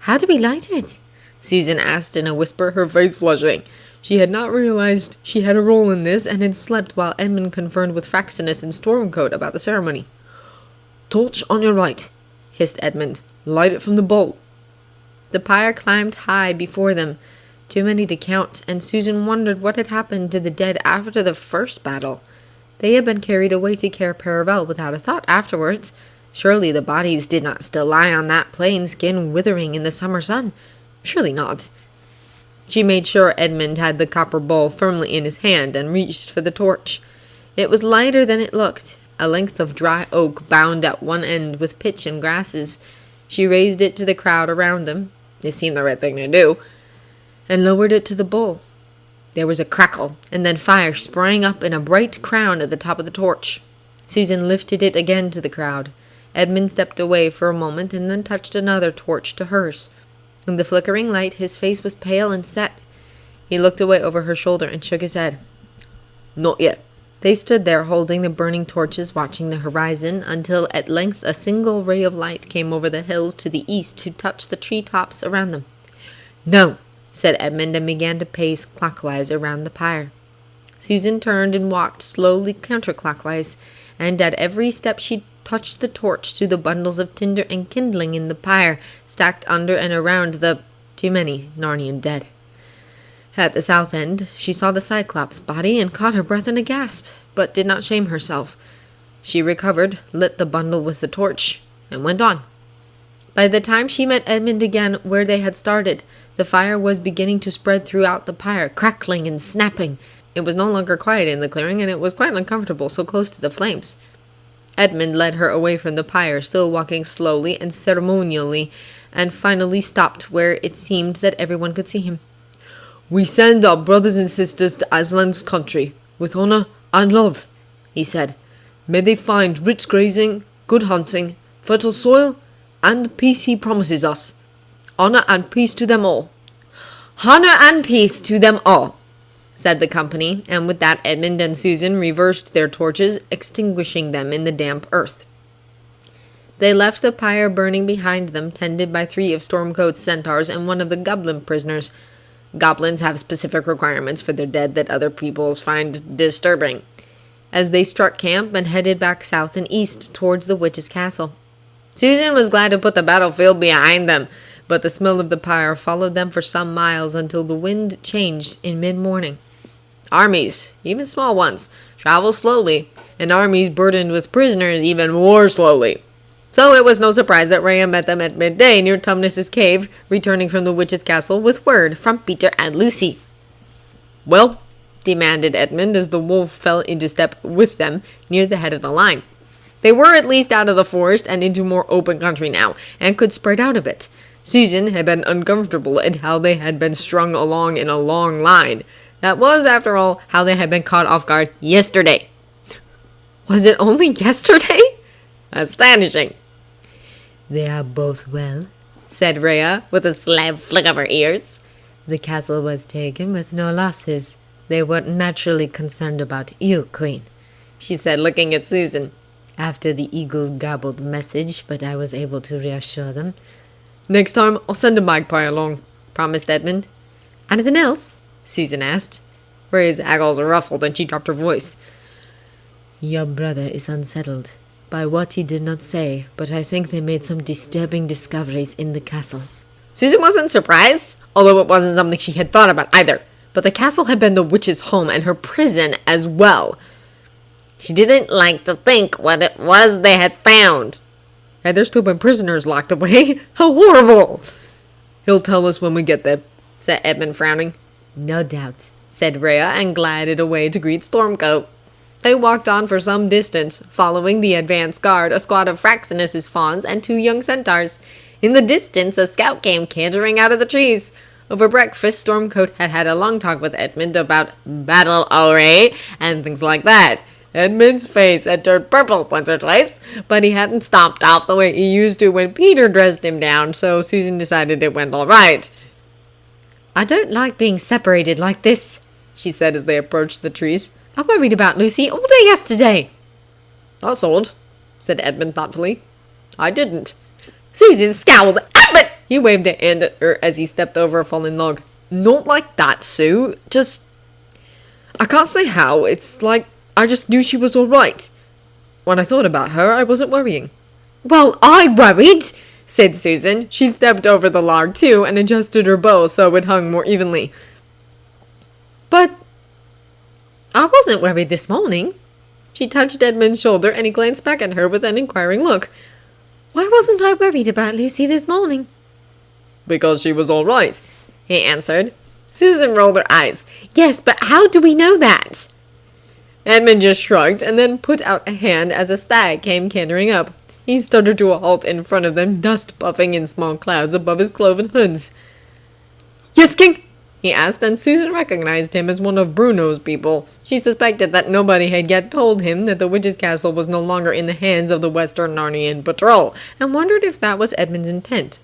"How do we light it?" Susan asked in a whisper, her face flushing. She had not realized she had a role in this, and had slept while Edmund conferred with Fraxinus and Stormcoat about the ceremony. "Torch on your right," hissed Edmund. "Light it from the bowl." The pyre climbed high before them, too many to count, and Susan wondered what had happened to the dead after the first battle. They had been carried away to Cair Paravel without a thought afterwards. Surely the bodies did not still lie on that plain, skin withering in the summer sun. Surely not. She made sure Edmund had the copper bowl firmly in his hand and reached for the torch. It was lighter than it looked, a length of dry oak bound at one end with pitch and grasses. She raised it to the crowd around them, it seemed the right thing to do, and lowered it to the bowl. There was a crackle, and then fire sprang up in a bright crown at the top of the torch. Susan lifted it again to the crowd. Edmund stepped away for a moment and then touched another torch to hers. In the flickering light, his face was pale and set. He looked away over her shoulder and shook his head. "Not yet." They stood there holding the burning torches, watching the horizon, until at length a single ray of light came over the hills to the east to touch the tree-tops around them. "No," said Edmund, and began to pace clockwise around the pyre. Susan turned and walked slowly counterclockwise, and at every step she touched the torch to the bundles of tinder and kindling in the pyre, stacked under and around the too many Narnian dead. At the south end, she saw the Cyclops' body and caught her breath in a gasp, but did not shame herself. She recovered, lit the bundle with the torch, and went on. By the time she met Edmund again where they had started, the fire was beginning to spread throughout the pyre, crackling and snapping. It was no longer quiet in the clearing, and it was quite uncomfortable so close to the flames. Edmund led her away from the pyre, still walking slowly and ceremonially, and finally stopped where it seemed that everyone could see him. "We send our brothers and sisters to Aslan's country, with honor and love," he said. "May they find rich grazing, good hunting, fertile soil, and the peace he promises us. Honor and peace to them all." "Honor and peace to them all," said the company, and with that Edmund and Susan reversed their torches, extinguishing them in the damp earth. They left the pyre burning behind them, tended by 3 of Stormcoat's centaurs and 1 of the goblin prisoners. Goblins have specific requirements for their dead that other peoples find disturbing. As they struck camp and headed back south and east towards the witch's castle. Susan was glad to put the battlefield behind them, but the smell of the pyre followed them for some miles until the wind changed in mid-morning. Armies, even small ones, travel slowly, and armies burdened with prisoners even more slowly. So it was no surprise that Rhea met them at midday near Tumnus's cave, returning from the witch's castle with word from Peter and Lucy. "Well?" demanded Edmund as the wolf fell into step with them near the head of the line. They were at least out of the forest and into more open country now, and could spread out a bit. Susan had been uncomfortable at how they had been strung along in a long line. That was, after all, how they had been caught off guard yesterday. Was it only yesterday? Astonishing. They are both well. Said Rhea with a sly flick of her ears. The castle was taken with no losses. They were naturally concerned about you, Queen. She said, looking at Susan. After the eagles gobbled the message, but I was able to reassure them. Next time, I'll send a magpie along, Promised Edmund. Anything else? Susan asked. Rhea's eyeballs ruffled and she dropped her voice. Your brother is unsettled by what he did not say, but I think they made some disturbing discoveries in the castle. Susan wasn't surprised, although it wasn't something she had thought about either. But the castle had been the witch's home and her prison as well. She didn't like to think what it was they had found. Had there still been prisoners locked away? How horrible! He'll tell us when we get there, said Edmund, frowning. No doubt, said Rhea, and glided away to greet Stormcoat. They walked on for some distance, following the advance guard, a squad of Fraxinus's fawns, and 2 young centaurs. In the distance, a scout came cantering out of the trees. Over breakfast, Stormcoat had had a long talk with Edmund about battle array and things like that. Edmund's face had turned purple once or twice, but he hadn't stomped off the way he used to when Peter dressed him down, so Susan decided it went all right. I don't like being separated like this, she said as they approached the trees. I worried about Lucy all day yesterday. That's odd, said Edmund thoughtfully. I didn't. Susan scowled. But he waved a hand at her as he stepped over a fallen log. Not like that, Sue. I can't say how. It's like I just knew she was all right. When I thought about her, I wasn't worrying. Well, I worried, said Susan. She stepped over the log, too, and adjusted her bow so it hung more evenly. But I wasn't worried this morning. She touched Edmund's shoulder, and he glanced back at her with an inquiring look. Why wasn't I worried about Lucy this morning? Because she was all right, he answered. Susan rolled her eyes. Yes, but how do we know that? Edmund just shrugged and then put out a hand as a stag came cantering up. He stuttered to a halt in front of them, dust puffing in small clouds above his cloven hoods. Yes, King? He asked, and Susan recognized him as one of Bruno's people. She suspected that nobody had yet told him that the witch's castle was no longer in the hands of the Western Narnian Patrol, and wondered if that was Edmund's intent.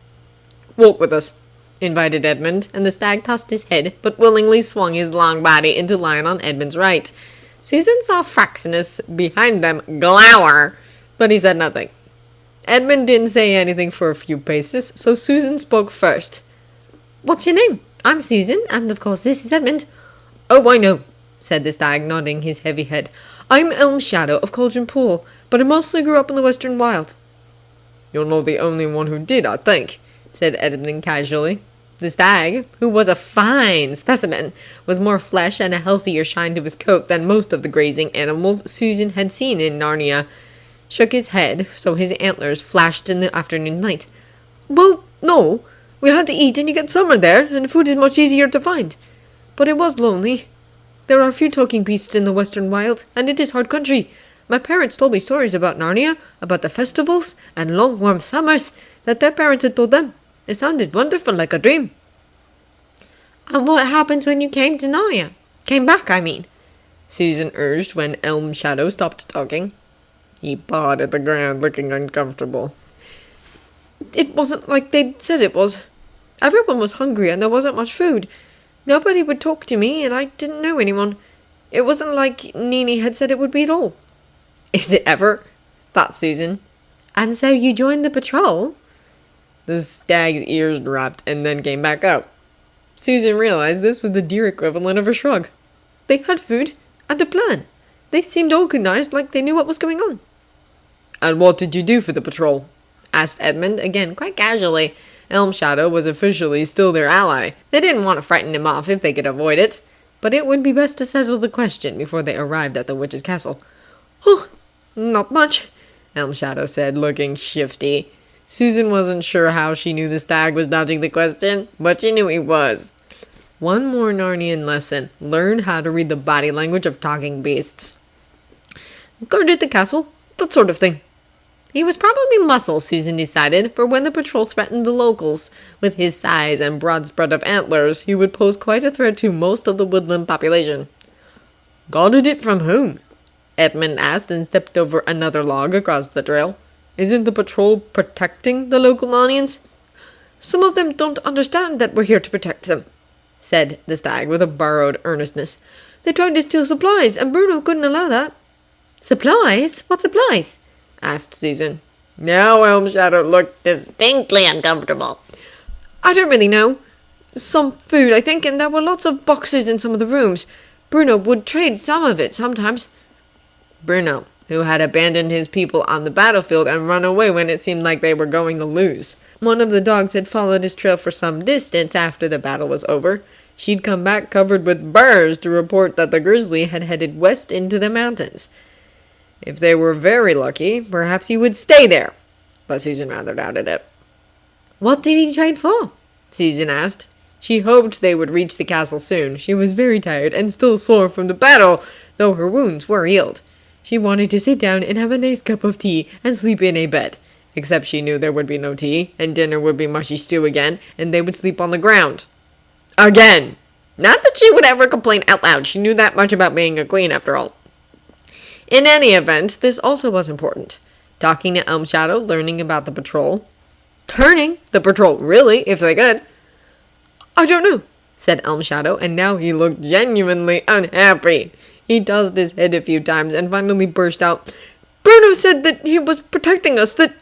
Walk with us, invited Edmund, and the stag tossed his head, but willingly swung his long body into line on Edmund's right. Susan saw Fraxinus behind them glower, but he said nothing. Edmund didn't say anything for a few paces, so Susan spoke first. What's your name? I'm Susan, and of course this is Edmund. Oh, I know, said the stag, nodding his heavy head. I'm Elm Shadow of Cauldron Pool, but I mostly grew up in the Western Wild. You're not the only one who did, I think, said Edmund casually. The stag, who was a fine specimen, was more flesh and a healthier shine to his coat than most of the grazing animals Susan had seen in Narnia. Shook his head, so his antlers flashed in the afternoon light. Well, no. We had to eat, and you get summer there, and food is much easier to find. But it was lonely. There are few talking beasts in the Western Wild, and it is hard country. My parents told me stories about Narnia, about the festivals, and long warm summers that their parents had told them. It sounded wonderful, like a dream. And what happened when you came to Narnia? Came back, I mean, Susan urged when Elm Shadow stopped talking. He pawed at the ground, looking uncomfortable. It wasn't like they'd said it was. Everyone was hungry and there wasn't much food. Nobody would talk to me and I didn't know anyone. It wasn't like Nini had said it would be at all. Is it ever? Thought Susan. And so you joined the patrol? The stag's ears dropped and then came back up. Susan realized this was the deer equivalent of a shrug. They had food and a plan. They seemed organized, like they knew what was going on. And what did you do for the patrol? Asked Edmund, again quite casually. Elm Shadow was officially still their ally. They didn't want to frighten him off if they could avoid it, but it would be best to settle the question before they arrived at the witch's castle. Oh, not much, Elm Shadow said, looking shifty. Susan wasn't sure how she knew the stag was dodging the question, but she knew he was. One more Narnian lesson. Learn how to read the body language of talking beasts. Guarded the castle, that sort of thing. He was probably muscle, Susan decided, for when the patrol threatened the locals, with his size and broad spread of antlers, he would pose quite a threat to most of the woodland population. Guarded it from whom? Edmund asked and stepped over another log across the trail. Isn't the patrol protecting the local audience? Some of them don't understand that we're here to protect them, said the stag with a borrowed earnestness. They tried to steal supplies, and Bruno couldn't allow that. Supplies? What supplies? Asked Susan. Now Elm Shadow looked distinctly uncomfortable. I don't really know. Some food, I think, and there were lots of boxes in some of the rooms. Bruno would trade some of it sometimes. Bruno, who had abandoned his people on the battlefield and run away when it seemed like they were going to lose. One of the dogs had followed his trail for some distance after the battle was over. She'd come back covered with burrs to report that the grizzly had headed west into the mountains. If they were very lucky, perhaps he would stay there, but Susan rather doubted it. What did he trade for? Susan asked. She hoped they would reach the castle soon. She was very tired and still sore from the battle, though her wounds were healed. She wanted to sit down and have a nice cup of tea and sleep in a bed, except she knew there would be no tea, and dinner would be mushy stew again, and they would sleep on the ground. Again! Not that she would ever complain out loud. She knew that much about being a queen, after all. In any event, this also was important. Talking to Elm Shadow, learning about the patrol. Turning the patrol, really, if they could. I don't know, said Elm Shadow, and now he looked genuinely unhappy. He tossed his head a few times and finally burst out, Bruno said that he was protecting us, that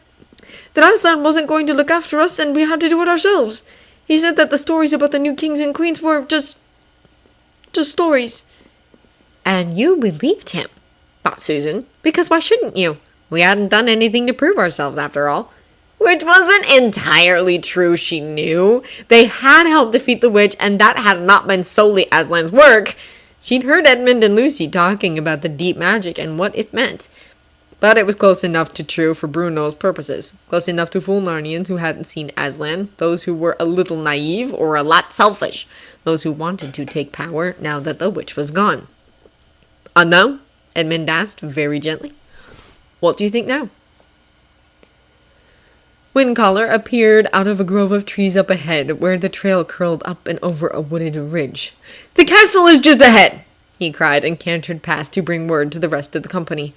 Aslan wasn't going to look after us and we had to do it ourselves. He said that the stories about the new kings and queens were just stories. And you believed him, thought Susan, because why shouldn't you? We hadn't done anything to prove ourselves, after all. Which wasn't entirely true, she knew. They had helped defeat the witch, and that had not been solely Aslan's work. She'd heard Edmund and Lucy talking about the deep magic and what it meant. But it was close enough to true for Bruno's purposes. Close enough to fool Narnians who hadn't seen Aslan, those who were a little naive or a lot selfish, those who wanted to take power now that the witch was gone. Unknown? Edmund asked very gently. What do you think now? Windcaller appeared out of a grove of trees up ahead, where the trail curled up and over a wooded ridge. The castle is just ahead, he cried, and cantered past to bring word to the rest of the company.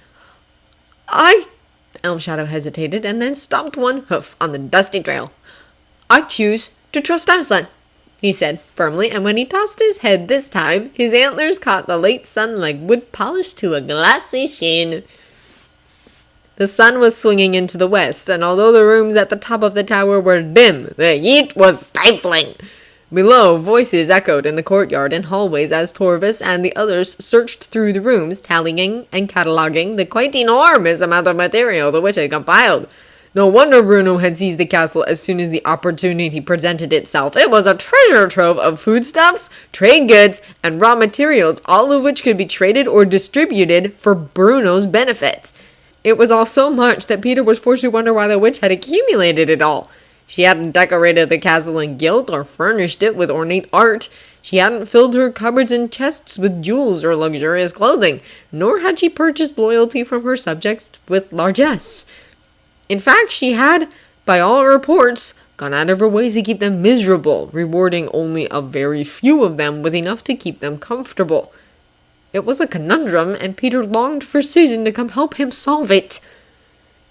Elm Shadow hesitated, and then stomped one hoof on the dusty trail. I choose to trust Aslan, he said firmly, and when he tossed his head this time, his antlers caught the late sun like wood polished to a glassy sheen. The sun was swinging into the west, and although the rooms at the top of the tower were dim, the heat was stifling. Below, voices echoed in the courtyard and hallways as Torvis and the others searched through the rooms, tallying and cataloguing the quite enormous amount of material the witch had compiled. No wonder Bruno had seized the castle as soon as the opportunity presented itself. It was a treasure trove of foodstuffs, trade goods, and raw materials, all of which could be traded or distributed for Bruno's benefit. It was all so much that Peter was forced to wonder why the witch had accumulated it all. She hadn't decorated the castle in gilt or furnished it with ornate art. She hadn't filled her cupboards and chests with jewels or luxurious clothing, nor had she purchased loyalty from her subjects with largesse. In fact, she had, by all reports, gone out of her ways to keep them miserable, rewarding only a very few of them with enough to keep them comfortable. It was a conundrum, and Peter longed for Susan to come help him solve it.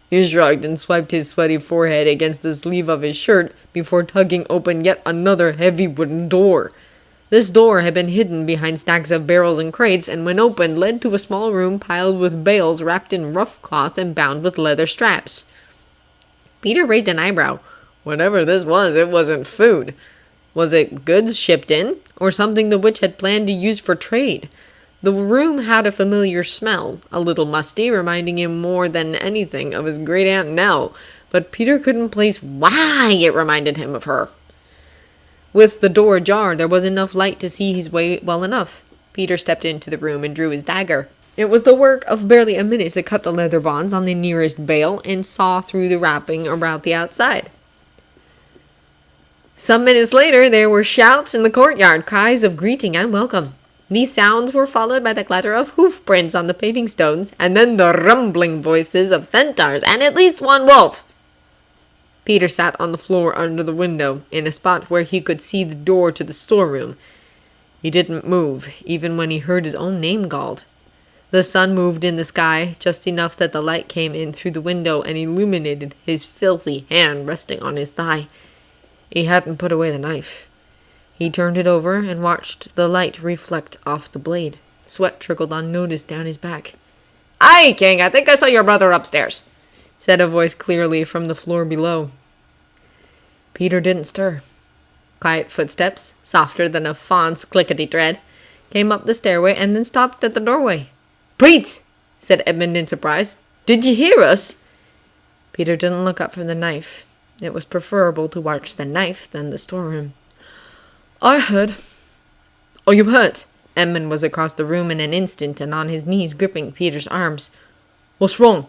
He shrugged and swiped his sweaty forehead against the sleeve of his shirt before tugging open yet another heavy wooden door. This door had been hidden behind stacks of barrels and crates, and when opened led to a small room piled with bales wrapped in rough cloth and bound with leather straps. Peter raised an eyebrow. Whatever this was, it wasn't food. Was it goods shipped in, or something the witch had planned to use for trade? The room had a familiar smell, a little musty, reminding him more than anything of his great-aunt Nell, but Peter couldn't place why it reminded him of her. With the door ajar, there was enough light to see his way well enough. Peter stepped into the room and drew his dagger. It was the work of barely a minute to cut the leather bonds on the nearest bale and saw through the wrapping around the outside. Some minutes later, there were shouts in the courtyard, cries of greeting and welcome. These sounds were followed by the clatter of hoof prints on the paving stones, and then the rumbling voices of centaurs and at least one wolf. Peter sat on the floor under the window, in a spot where he could see the door to the storeroom. He didn't move, even when he heard his own name called. The sun moved in the sky, just enough that the light came in through the window and illuminated his filthy hand resting on his thigh. He hadn't put away the knife. He turned it over and watched the light reflect off the blade. Sweat trickled unnoticed down his back. "Aye, King, I think I saw your brother upstairs," said a voice clearly from the floor below. Peter didn't stir. Quiet footsteps, softer than a fawn's clickety-tread, came up the stairway and then stopped at the doorway. "Pete!" said Edmund in surprise. "Did you hear us?" Peter didn't look up from the knife. It was preferable to watch the knife than the storeroom. "I heard." "Are you hurt?" Edmund was across the room in an instant and on his knees gripping Peter's arms. "What's wrong?"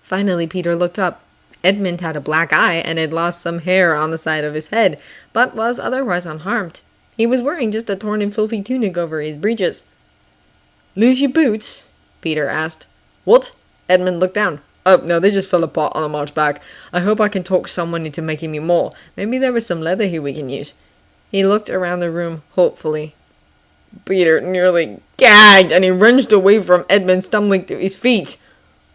Finally Peter looked up. Edmund had a black eye and had lost some hair on the side of his head, but was otherwise unharmed. He was wearing just a torn and filthy tunic over his breeches. "Lose your boots?" Peter asked. "What?" Edmund looked down. "Oh, no, they just fell apart on the march back. I hope I can talk someone into making me more. Maybe there was some leather here we can use." He looked around the room hopefully. Peter nearly gagged, and he wrenched away from Edmund, stumbling to his feet.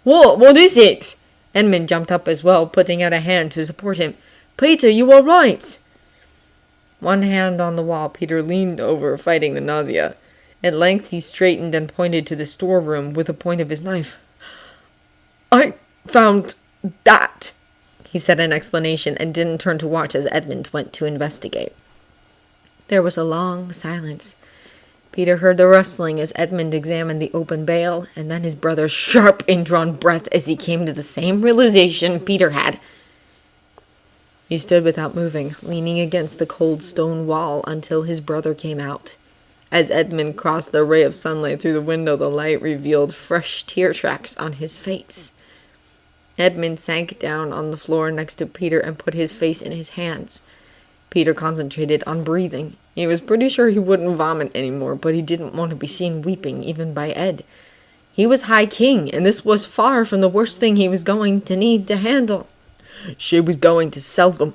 What is it?" Edmund jumped up as well, putting out a hand to support him. "Peter, you are right." One hand on the wall, Peter leaned over, fighting the nausea. At length he straightened and pointed to the storeroom with the point of his knife. "I found that," he said in explanation, and didn't turn to watch as Edmund went to investigate. There was a long silence. Peter heard the rustling as Edmund examined the open bale, and then his brother's sharp, indrawn breath as he came to the same realization Peter had. He stood without moving, leaning against the cold stone wall until his brother came out. As Edmund crossed the ray of sunlight through the window, the light revealed fresh tear tracks on his face. Edmund sank down on the floor next to Peter and put his face in his hands. Peter concentrated on breathing. He was pretty sure he wouldn't vomit anymore, but he didn't want to be seen weeping, even by Ed. He was High King, and this was far from the worst thing he was going to need to handle. "She was going to sell them,"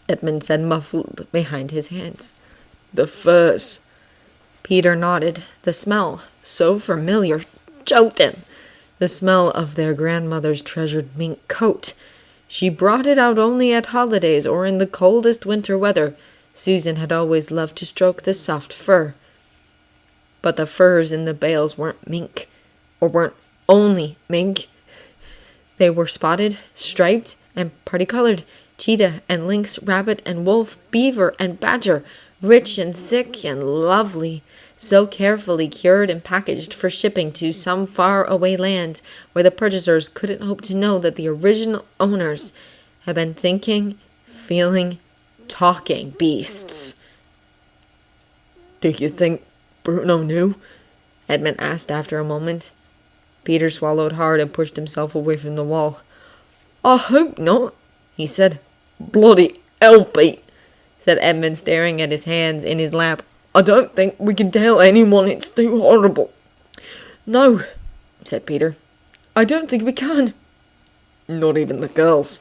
Edmund said, muffled behind his hands. "The furs." Peter nodded. The smell, so familiar, choked him. The smell of their grandmother's treasured mink coat. She brought it out only at holidays or in the coldest winter weather. Susan had always loved to stroke the soft fur. But the furs in the bales weren't mink, or weren't only mink. They were spotted, striped, and parti-colored. Cheetah and lynx, rabbit and wolf, beaver and badger, rich and thick and lovely, so carefully cured and packaged for shipping to some far-away land where the purchasers couldn't hope to know that the original owners had been thinking, feeling, talking beasts. "Do you think Bruno knew?" Edmund asked after a moment. Peter swallowed hard and pushed himself away from the wall. "I hope not," he said. "Bloody hell, Pete," said Edmund, staring at his hands in his lap. "I don't think we can tell anyone. It's too horrible." "No," said Peter. "I don't think we can." "Not even the girls."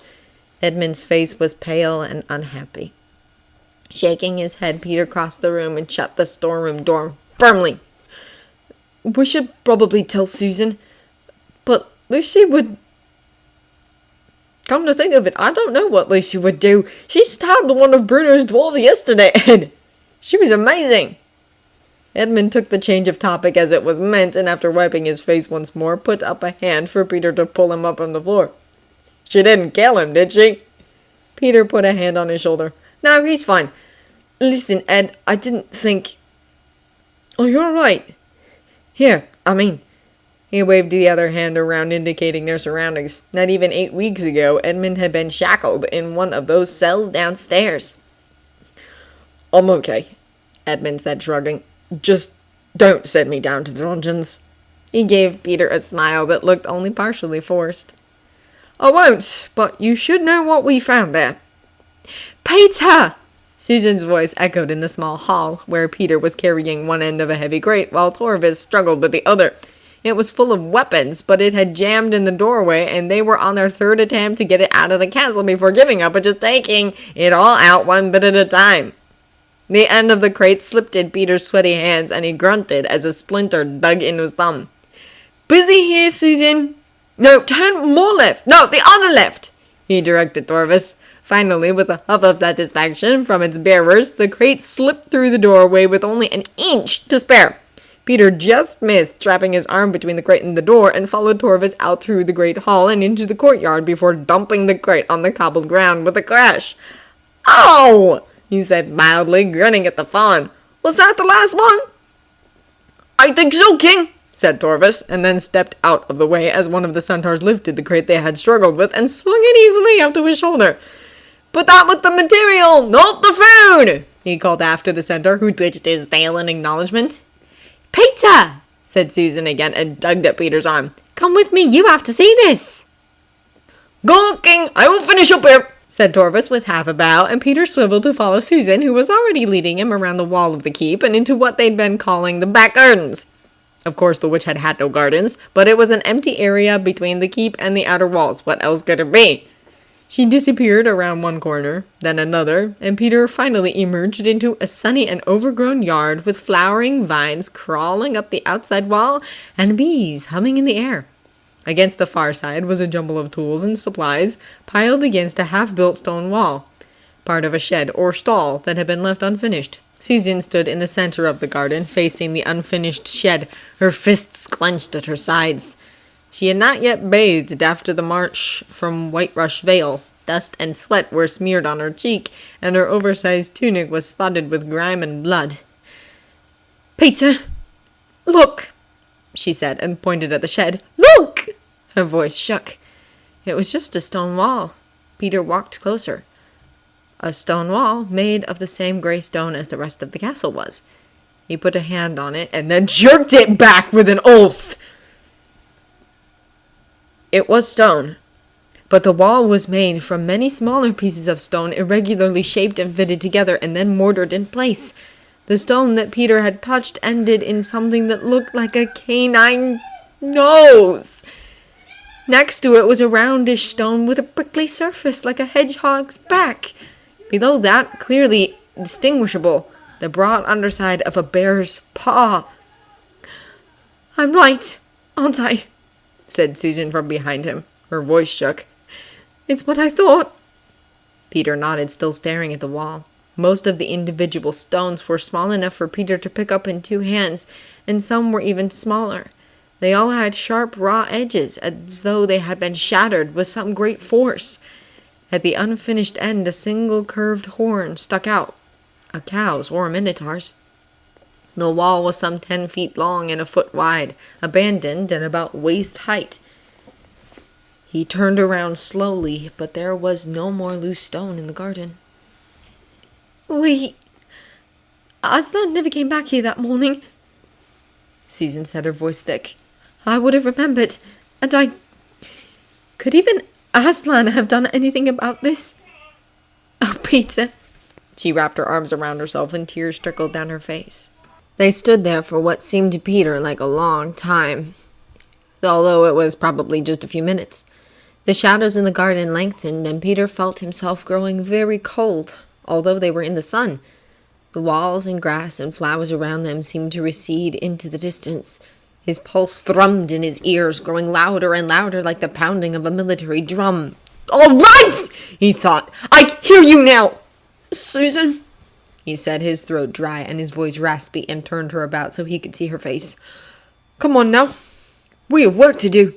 Edmund's face was pale and unhappy. Shaking his head, Peter crossed the room and shut the storeroom door firmly. "We should probably tell Susan, but Lucy would..." "Come to think of it, I don't know what Lucy would do. She stabbed one of Bruno's dwarves yesterday, Ed. She was amazing." Edmund took the change of topic as it was meant, and after wiping his face once more, put up a hand for Peter to pull him up from the floor. "She didn't kill him, did she?" Peter put a hand on his shoulder. "No, he's fine. Listen, Ed, I didn't think..." "Oh, you're right. Here, He waved the other hand around, indicating their surroundings. Not even 8 weeks ago, Edmund had been shackled in one of those cells downstairs. "I'm okay," Edmund said, shrugging. "Just don't send me down to the dungeons." He gave Peter a smile that looked only partially forced. "I won't, but you should know what we found there." "Peter!" Susan's voice echoed in the small hall, where Peter was carrying one end of a heavy crate, while Torvis struggled with the other. It was full of weapons, but it had jammed in the doorway, and they were on their third attempt to get it out of the castle before giving up and just taking it all out one bit at a time. The end of the crate slipped in Peter's sweaty hands, and he grunted as a splinter dug into his thumb. Busy here, Susan. No, turn more left. No, the other left, he directed Torvis. Finally, with a huff of satisfaction from its bearers, the crate slipped through the doorway with only an inch to spare. Peter just missed, trapping his arm between the crate and the door, and followed Torvis out through the great hall and into the courtyard before dumping the crate on the cobbled ground with a crash. "Ow!" he said mildly, grinning at the fawn. "Was that the last one?" "I think so, King," said Torvis, and then stepped out of the way as one of the centaurs lifted the crate they had struggled with and swung it easily up to his shoulder. "Put that with the material, not the food!" he called after the centaur, who twitched his tail in acknowledgement. "Peter!" said Susan again, and tugged at Peter's arm. "Come with me, you have to see this." "Go, King, I will finish up here," said Torvis with half a bow, and Peter swiveled to follow Susan, who was already leading him around the wall of the keep and into what they'd been calling the back gardens. Of course, the witch had no gardens, but it was an empty area between the keep and the outer walls. What else could it be? She disappeared around one corner, then another, and Peter finally emerged into a sunny and overgrown yard with flowering vines crawling up the outside wall and bees humming in the air. Against the far side was a jumble of tools and supplies piled against a half-built stone wall, part of a shed or stall that had been left unfinished. Susan stood in the center of the garden, facing the unfinished shed, her fists clenched at her sides. She had not yet bathed after the march from Whiterush Vale. Dust and sweat were smeared on her cheek, and her oversized tunic was spotted with grime and blood. "Peter, look," she said, and pointed at the shed. "Look!" Her voice shook. It was just a stone wall. Peter walked closer. A stone wall made of the same gray stone as the rest of the castle was. He put a hand on it and then jerked it back with an oath. It was stone, but the wall was made from many smaller pieces of stone irregularly shaped and fitted together and then mortared in place. The stone that Peter had touched ended in something that looked like a canine nose. Next to it was a roundish stone with a prickly surface like a hedgehog's back. Below that, clearly distinguishable, the broad underside of a bear's paw. "I'm right, aren't I?" said Susan from behind him. Her voice shook. "It's what I thought." Peter nodded, still staring at the wall. Most of the individual stones were small enough for Peter to pick up in two hands, and some were even smaller. They all had sharp, raw edges, as though they had been shattered with some great force. At the unfinished end, a single curved horn stuck out. A cow's or a minotaur's. The wall was some 10 feet long and a foot wide, abandoned and about waist height. He turned around slowly, but there was no more loose stone in the garden. "Wait, Aslan never came back here that morning," Susan said, her voice thick. "I would have remembered, and could even Aslan have done anything about this? Oh, Peter." She wrapped her arms around herself and tears trickled down her face. They stood there for what seemed to Peter like a long time, although it was probably just a few minutes. The shadows in the garden lengthened, and Peter felt himself growing very cold, although they were in the sun. The walls and grass and flowers around them seemed to recede into the distance. His pulse thrummed in his ears, growing louder and louder like the pounding of a military drum. "All right!" he thought. "I hear you now!" "Susan," he said, his throat dry and his voice raspy, and turned her about so he could see her face. "Come on now. We have work to do."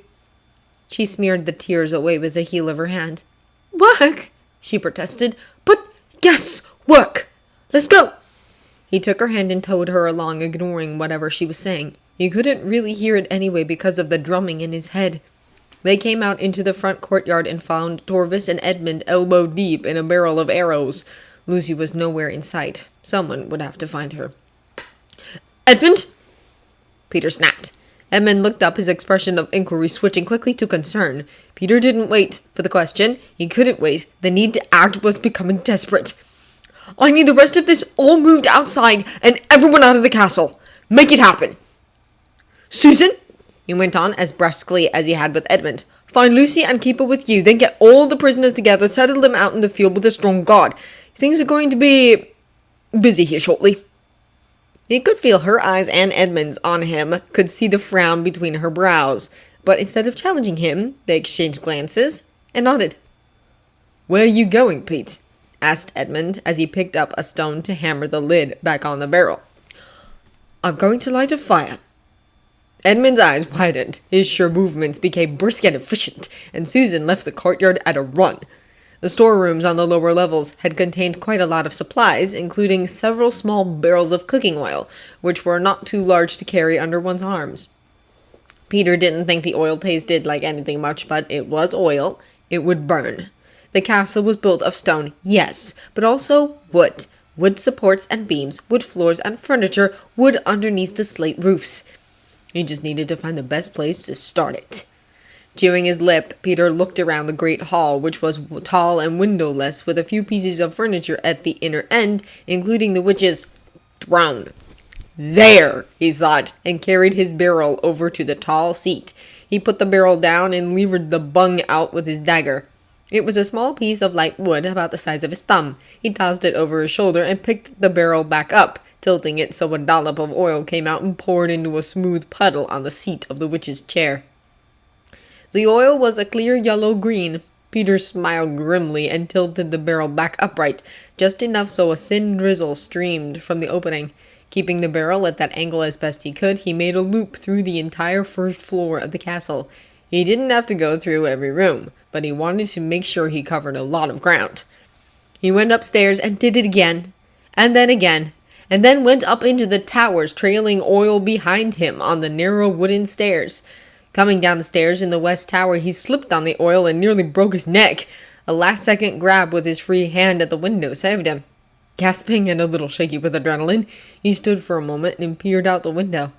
She smeared the tears away with the heel of her hand. "Work?" she protested. "But yes, work. Let's go." He took her hand and towed her along, ignoring whatever she was saying. He couldn't really hear it anyway because of the drumming in his head. They came out into the front courtyard and found Torvis and Edmund elbow deep in a barrel of arrows. Lucy was nowhere in sight. Someone would have to find her. "Edmund!" Peter snapped. Edmund looked up, his expression of inquiry switching quickly to concern. Peter didn't wait for the question. He couldn't wait. The need to act was becoming desperate. "I need the rest of this all moved outside and everyone out of the castle. Make it happen." "Susan," he went on as brusquely as he had with Edmund, "find Lucy and keep her with you. Then get all the prisoners together, settle them out in the field with a strong guard. Things are going to be busy here shortly." He could feel her eyes and Edmund's on him, could see the frown between her brows, but instead of challenging him, they exchanged glances and nodded. "Where are you going, Pete?" asked Edmund as he picked up a stone to hammer the lid back on the barrel. "I'm going to light a fire." Edmund's eyes widened, his sure movements became brisk and efficient, and Susan left the courtyard at a run. The storerooms on the lower levels had contained quite a lot of supplies, including several small barrels of cooking oil, which were not too large to carry under one's arms. Peter didn't think the oil tasted like anything much, but it was oil. It would burn. The castle was built of stone, yes, but also wood. Wood supports and beams, wood floors and furniture, wood underneath the slate roofs. He just needed to find the best place to start it. Chewing his lip, Peter looked around the great hall, which was tall and windowless, with a few pieces of furniture at the inner end, including the witch's throne. "There," he thought, and carried his barrel over to the tall seat. He put the barrel down and levered the bung out with his dagger. It was a small piece of light wood, about the size of his thumb. He tossed it over his shoulder and picked the barrel back up, tilting it so a dollop of oil came out and poured into a smooth puddle on the seat of the witch's chair. The oil was a clear yellow-green. Peter smiled grimly and tilted the barrel back upright, just enough so a thin drizzle streamed from the opening. Keeping the barrel at that angle as best he could, he made a loop through the entire first floor of the castle. He didn't have to go through every room, but he wanted to make sure he covered a lot of ground. He went upstairs and did it again, and then went up into the towers, trailing oil behind him on the narrow wooden stairs. Coming down the stairs in the west tower, he slipped on the oil and nearly broke his neck. A last-second grab with his free hand at the window saved him. Gasping and a little shaky with adrenaline, he stood for a moment and peered out the window.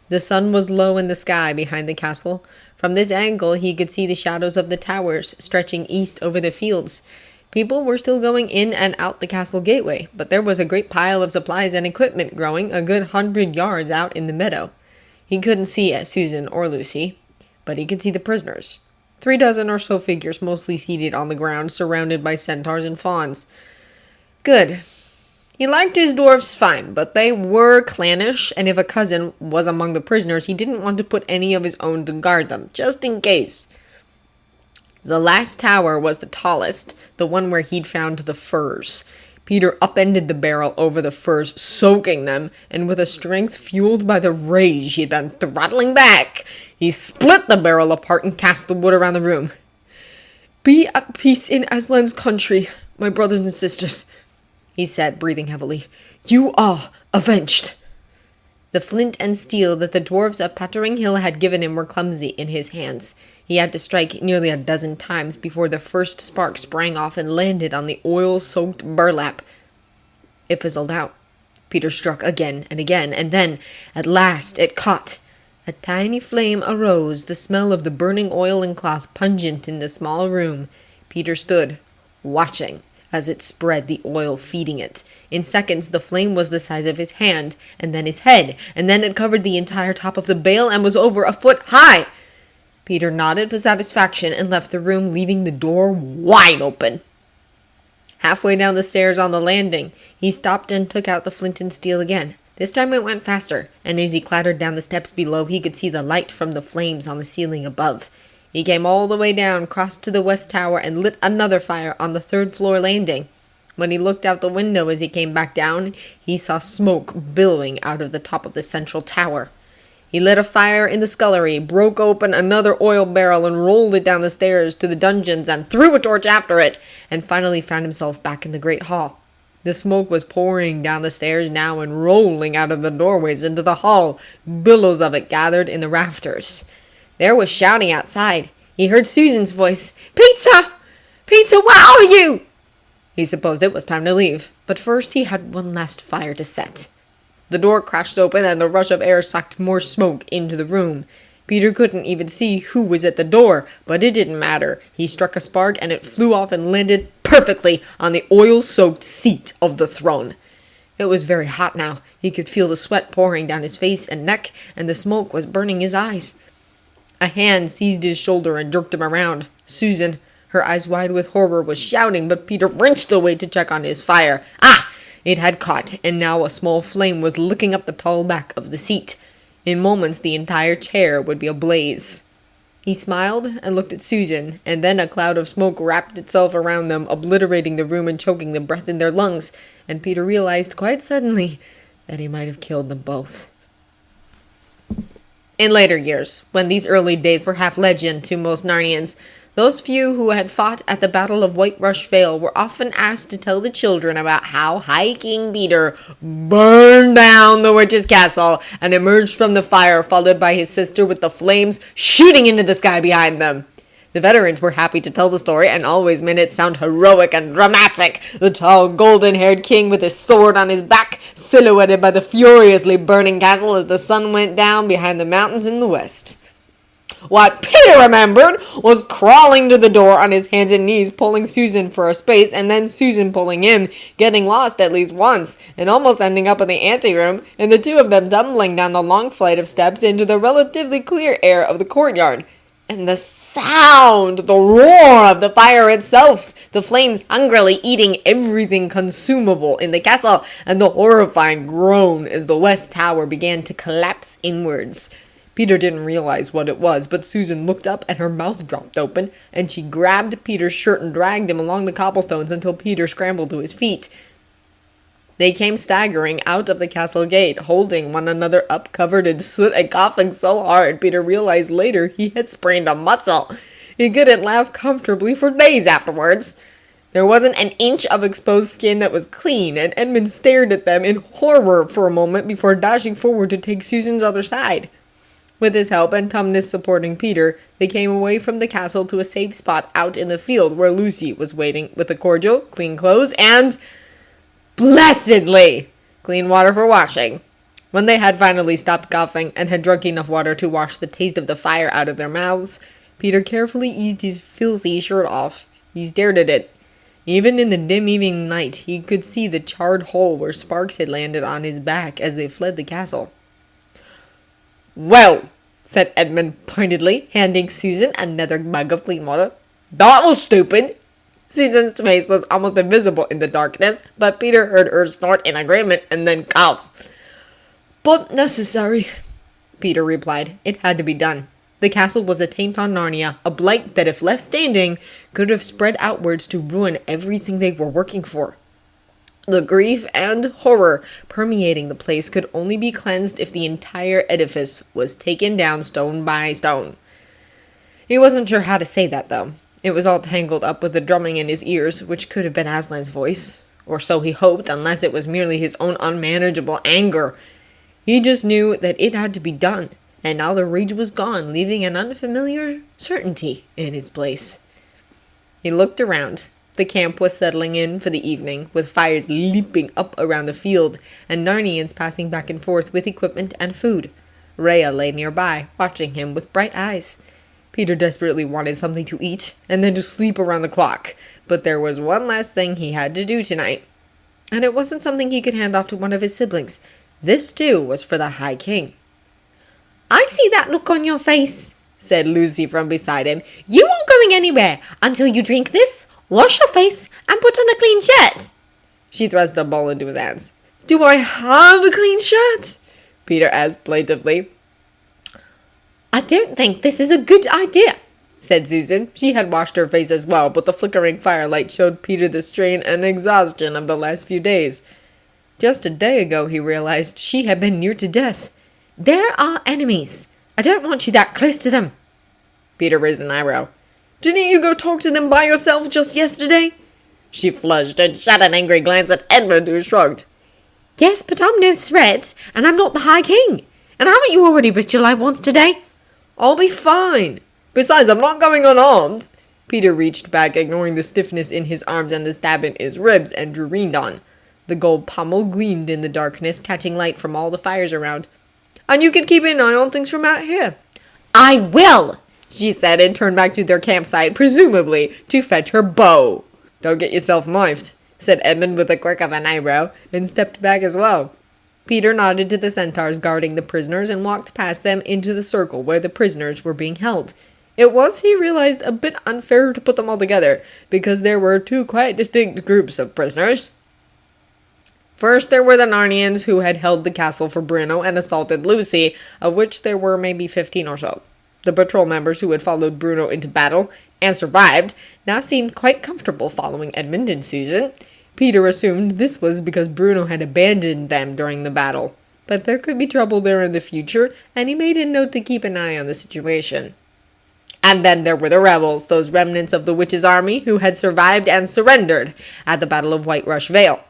The sun was low in the sky behind the castle. From this angle, he could see the shadows of the towers stretching east over the fields. People were still going in and out the castle gateway, but there was a great pile of supplies and equipment growing a good 100 yards out in the meadow. He couldn't see Susan or Lucy, but he could see the prisoners. 3 dozen or so figures, mostly seated on the ground, surrounded by centaurs and fawns. Good. He liked his dwarfs fine, but they were clannish, and if a cousin was among the prisoners, he didn't want to put any of his own to guard them, just in case. The last tower was the tallest, the one where he'd found the furs. Peter upended the barrel over the furs, soaking them, and with a strength fueled by the rage he'd been throttling back, he split the barrel apart and cast the wood around the room. "Be at peace in Aslan's country, my brothers and sisters," he said, breathing heavily. "You are avenged." The flint and steel that the dwarves of Pattering Hill had given him were clumsy in his hands. He had to strike nearly a dozen times before the first spark sprang off and landed on the oil-soaked burlap. It fizzled out. Peter struck again and again, and then, at last, it caught. A tiny flame arose, the smell of the burning oil and cloth pungent in the small room. Peter stood, watching, as it spread, the oil feeding it. In seconds, the flame was the size of his hand, and then his head, and then it covered the entire top of the bale and was over a foot high. Peter nodded with satisfaction and left the room, leaving the door wide open. Halfway down the stairs on the landing, he stopped and took out the flint and steel again. This time it went faster, and as he clattered down the steps below, he could see the light from the flames on the ceiling above. He came all the way down, crossed to the west tower, and lit another fire on the third-floor landing. When he looked out the window as he came back down, he saw smoke billowing out of the top of the central tower. He lit a fire in the scullery, broke open another oil barrel, and rolled it down the stairs to the dungeons and threw a torch after it, and finally found himself back in the great hall. The smoke was pouring down the stairs now and rolling out of the doorways into the hall. Billows of it gathered in the rafters. There was shouting outside. He heard Susan's voice. "Pizza! Pizza, where are you?" He supposed it was time to leave, but first he had one last fire to set. The door crashed open and the rush of air sucked more smoke into the room. Peter couldn't even see who was at the door, but it didn't matter. He struck a spark and it flew off and landed perfectly on the oil-soaked seat of the throne. It was very hot now. He could feel the sweat pouring down his face and neck, and the smoke was burning his eyes. A hand seized his shoulder and jerked him around. Susan, her eyes wide with horror, was shouting, but Peter wrenched away to check on his fire. "Ah! It had caught, and now a small flame was licking up the tall back of the seat. In moments, the entire chair would be ablaze. He smiled and looked at Susan, and then a cloud of smoke wrapped itself around them, obliterating the room and choking the breath in their lungs, and Peter realized quite suddenly that he might have killed them both. In later years, when these early days were half legend to most Narnians, those few who had fought at the Battle of Whiterush Vale were often asked to tell the children about how High King Peter burned down the witch's castle and emerged from the fire, followed by his sister with the flames shooting into the sky behind them. The veterans were happy to tell the story and always made it sound heroic and dramatic. The tall, golden-haired king with his sword on his back, silhouetted by the furiously burning castle as the sun went down behind the mountains in the west. What Peter remembered was crawling to the door on his hands and knees, pulling Susan for a space, and then Susan pulling him, getting lost at least once, and almost ending up in the anteroom, and the two of them tumbling down the long flight of steps into the relatively clear air of the courtyard. And the sound, the roar of the fire itself, the flames hungrily eating everything consumable in the castle, and the horrifying groan as the west tower began to collapse inwards. Peter didn't realize what it was, but Susan looked up and her mouth dropped open, and she grabbed Peter's shirt and dragged him along the cobblestones until Peter scrambled to his feet. They came staggering out of the castle gate, holding one another up, covered in soot and coughing so hard Peter realized later he had sprained a muscle. He couldn't laugh comfortably for days afterwards. There wasn't an inch of exposed skin that was clean, and Edmund stared at them in horror for a moment before dashing forward to take Susan's other side. With his help and Tumnus supporting Peter, they came away from the castle to a safe spot out in the field where Lucy was waiting with a cordial, clean clothes, and, blessedly, clean water for washing. When they had finally stopped coughing and had drunk enough water to wash the taste of the fire out of their mouths, Peter carefully eased his filthy shirt off. He stared at it. Even in the dim evening light, he could see the charred hole where sparks had landed on his back as they fled the castle. "Well," said Edmund pointedly, handing Susan another mug of clean water. "That was stupid." Susan's face was almost invisible in the darkness, but Peter heard her snort in agreement and then cough. "But necessary," Peter replied. It had to be done. The castle was a taint on Narnia, a blight that, if left standing, could have spread outwards to ruin everything they were working for. The grief and horror permeating the place could only be cleansed if the entire edifice was taken down stone by stone. He wasn't sure how to say that, though. It was all tangled up with the drumming in his ears, which could have been Aslan's voice. Or so he hoped, unless it was merely his own unmanageable anger. He just knew that it had to be done, and now the rage was gone, leaving an unfamiliar certainty in its place. He looked around. The camp was settling in for the evening, with fires leaping up around the field, and Narnians passing back and forth with equipment and food. Rhea lay nearby, watching him with bright eyes. Peter desperately wanted something to eat, and then to sleep around the clock, but there was one last thing he had to do tonight. And it wasn't something he could hand off to one of his siblings. This, too, was for the High King. "I see that look on your face," said Lucy from beside him. "You aren't going anywhere until you drink this, wash your face, and put on a clean shirt." She thrust a bowl into his hands. "Do I have a clean shirt?" Peter asked plaintively. "I don't think this is a good idea," said Susan. She had washed her face as well, but the flickering firelight showed Peter the strain and exhaustion of the last few days. Just a day ago, he realized, she had been near to death. "There are enemies. I don't want you that close to them." Peter raised an eyebrow. "Didn't you go talk to them by yourself just yesterday?" She flushed and shot an angry glance at Edmund, who shrugged. "Yes, but I'm no threat, and I'm not the High King. And haven't you already risked your life once today?" "I'll be fine. Besides, I'm not going unarmed." Peter reached back, ignoring the stiffness in his arms and the stab in his ribs, and drew Reen on. The gold pommel gleamed in the darkness, catching light from all the fires around. "And you can keep an eye on things from out here." "I will," she said, and turned back to their campsite, presumably to fetch her bow. "Don't get yourself knifed," said Edmund with a quirk of an eyebrow, and stepped back as well. Peter nodded to the centaurs guarding the prisoners and walked past them into the circle where the prisoners were being held. It was, he realized, a bit unfair to put them all together, because there were two quite distinct groups of prisoners. First, there were the Narnians who had held the castle for Bruno and assaulted Lucy, of which there were maybe 15 or so. The patrol members who had followed Bruno into battle and survived now seemed quite comfortable following Edmund and Susan. Peter assumed this was because Bruno had abandoned them during the battle, but there could be trouble there in the future, and he made a note to keep an eye on the situation. And then there were the rebels, those remnants of the witches' army who had survived and surrendered at the Battle of Whiterush Vale.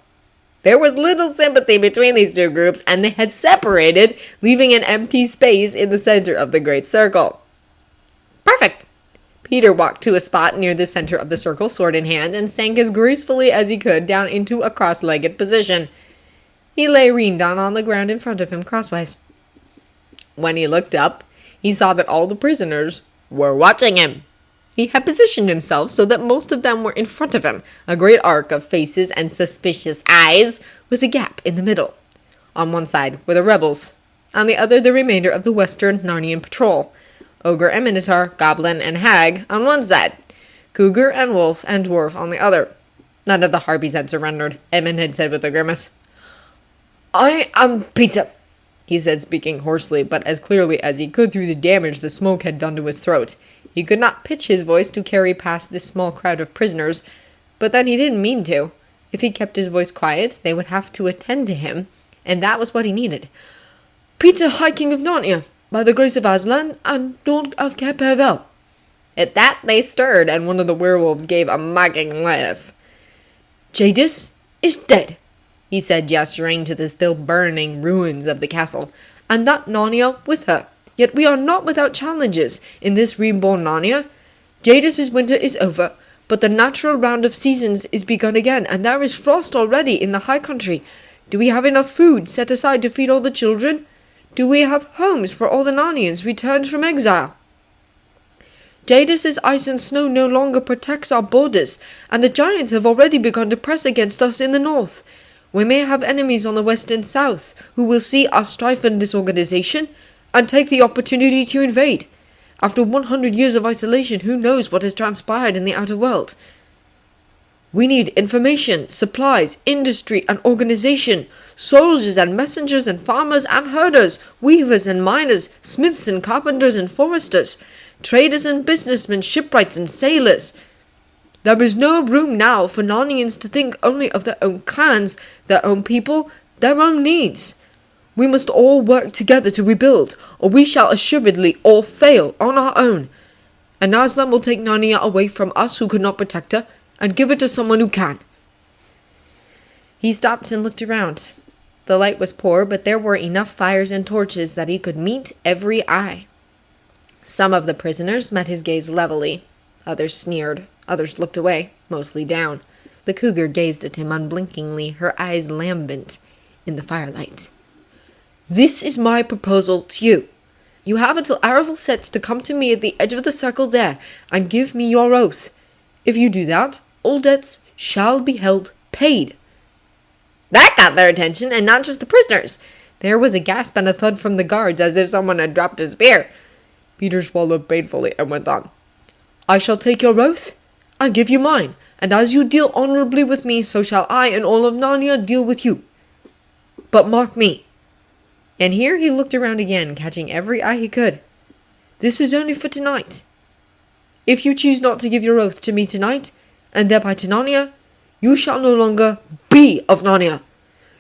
There was little sympathy between these two groups, and they had separated, leaving an empty space in the center of the great circle. Perfect! Peter walked to a spot near the center of the circle, sword in hand, and sank as gracefully as he could down into a cross-legged position. He lay down on the ground in front of him crosswise. When he looked up, he saw that all the prisoners were watching him. He had positioned himself so that most of them were in front of him, a great arc of faces and suspicious eyes, with a gap in the middle. On one side were the rebels, on the other the remainder of the Western Narnian patrol. Ogre and Minotaur, Goblin and Hag on one side, Cougar and Wolf and Dwarf on the other. None of the Harpies had surrendered, Edmund had said with a grimace. "I am Peter," he said, speaking hoarsely, but as clearly as he could through the damage the smoke had done to his throat. He could not pitch his voice to carry past this small crowd of prisoners, but then he didn't mean to. If he kept his voice quiet, they would have to attend to him, and that was what he needed. "Peter, High King of Narnia, by the grace of Aslan and Lord of Carpetbaggers." At that they stirred, and one of the werewolves gave a mocking laugh. "Jadis is dead," he said, gesturing to the still burning ruins of the castle, "and that Narnia with her. Yet we are not without challenges in this reborn Narnia. Jadis's winter is over, but the natural round of seasons is begun again, and there is frost already in the high country. Do we have enough food set aside to feed all the children? Do we have homes for all the Narnians returned from exile? Jadis's ice and snow no longer protects our borders, and the giants have already begun to press against us in the north. We may have enemies on the west and south, who will see our strife and disorganization, and take the opportunity to invade. After 100 years of isolation, who knows what has transpired in the outer world? We need information, supplies, industry and organization, soldiers and messengers and farmers and herders, weavers and miners, smiths and carpenters and foresters, traders and businessmen, shipwrights and sailors. There is no room now for Narnians to think only of their own clans, their own people, their own needs. We must all work together to rebuild, or we shall assuredly all fail on our own. And Aslan will take Narnia away from us who could not protect her, and give it to someone who can." He stopped and looked around. The light was poor, but there were enough fires and torches that he could meet every eye. Some of the prisoners met his gaze levelly. Others sneered. Others looked away, mostly down. The cougar gazed at him unblinkingly, her eyes lambent in the firelight. "This is my proposal to you. You have until Aravel sets to come to me at the edge of the circle there, and give me your oath. If you do that, all debts shall be held paid." That got their attention, and not just the prisoners. There was a gasp and a thud from the guards, as if someone had dropped a spear. Peter swallowed painfully and went on. "I shall take your oath, and give you mine, and as you deal honorably with me, so shall I and all of Narnia deal with you. But mark me." And here he looked around again, catching every eye he could. "This is only for tonight. If you choose not to give your oath to me tonight, and thereby to Narnia, you shall no longer be of Narnia.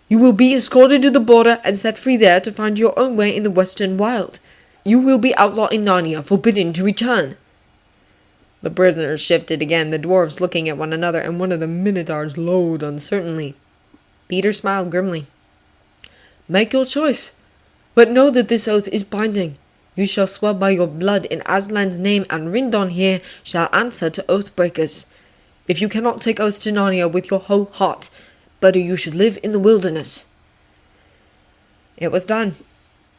You will be escorted to the border and set free there to find your own way in the western wild. You will be outlawed in Narnia, forbidden to return." The prisoners shifted again, the dwarves looking at one another, and one of the minotaurs lowed uncertainly. Peter smiled grimly. "Make your choice, but know that this oath is binding. You shall swear by your blood in Aslan's name, and Rindon here shall answer to oath breakers. If you cannot take oath to Narnia with your whole heart, better you should live in the wilderness." It was done.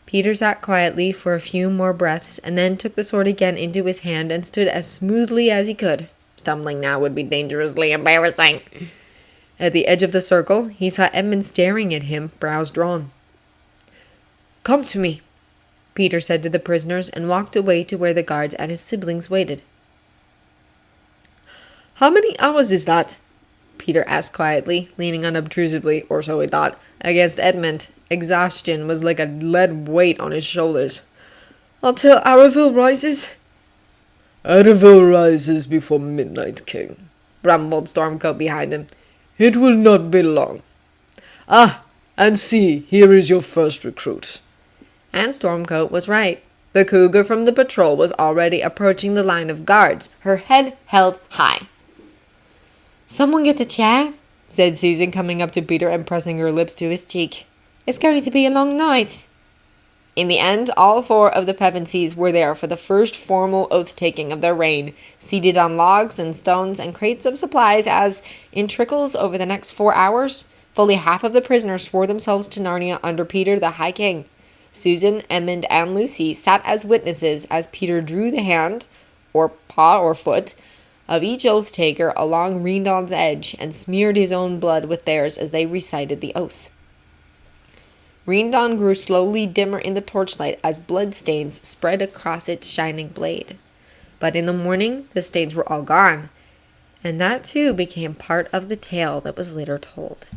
Peter sat quietly for a few more breaths, and then took the sword again into his hand and stood as smoothly as he could. Stumbling now would be dangerously embarrassing. At the edge of the circle, he saw Edmund staring at him, brows drawn. "Come to me," Peter said to the prisoners, and walked away to where the guards and his siblings waited. "How many hours is that?" Peter asked quietly, leaning unobtrusively, or so he thought, against Edmund. Exhaustion was like a lead weight on his shoulders. Until Aravel rises? Aravel rises before midnight, King, rumbled Stormcoat behind him. It will not be long. Ah, and see, here is your first recruit. And Stormcoat was right. The cougar from the patrol was already approaching the line of guards, her head held high. "Someone get a chair," said Susan, coming up to Peter and pressing her lips to his cheek. "It's going to be a long night." In the end, all 4 of the Pevensies were there for the first formal oath-taking of their reign, seated on logs and stones and crates of supplies as, in trickles over the next 4 hours, fully half of the prisoners swore themselves to Narnia under Peter the High King. Susan, Edmund, and Lucy sat as witnesses as Peter drew the hand, or paw or foot, of each oath-taker along Reendon's edge and smeared his own blood with theirs as they recited the oath. Reendon grew slowly dimmer in the torchlight as blood stains spread across its shining blade. But in the morning, the stains were all gone, and that too became part of the tale that was later told.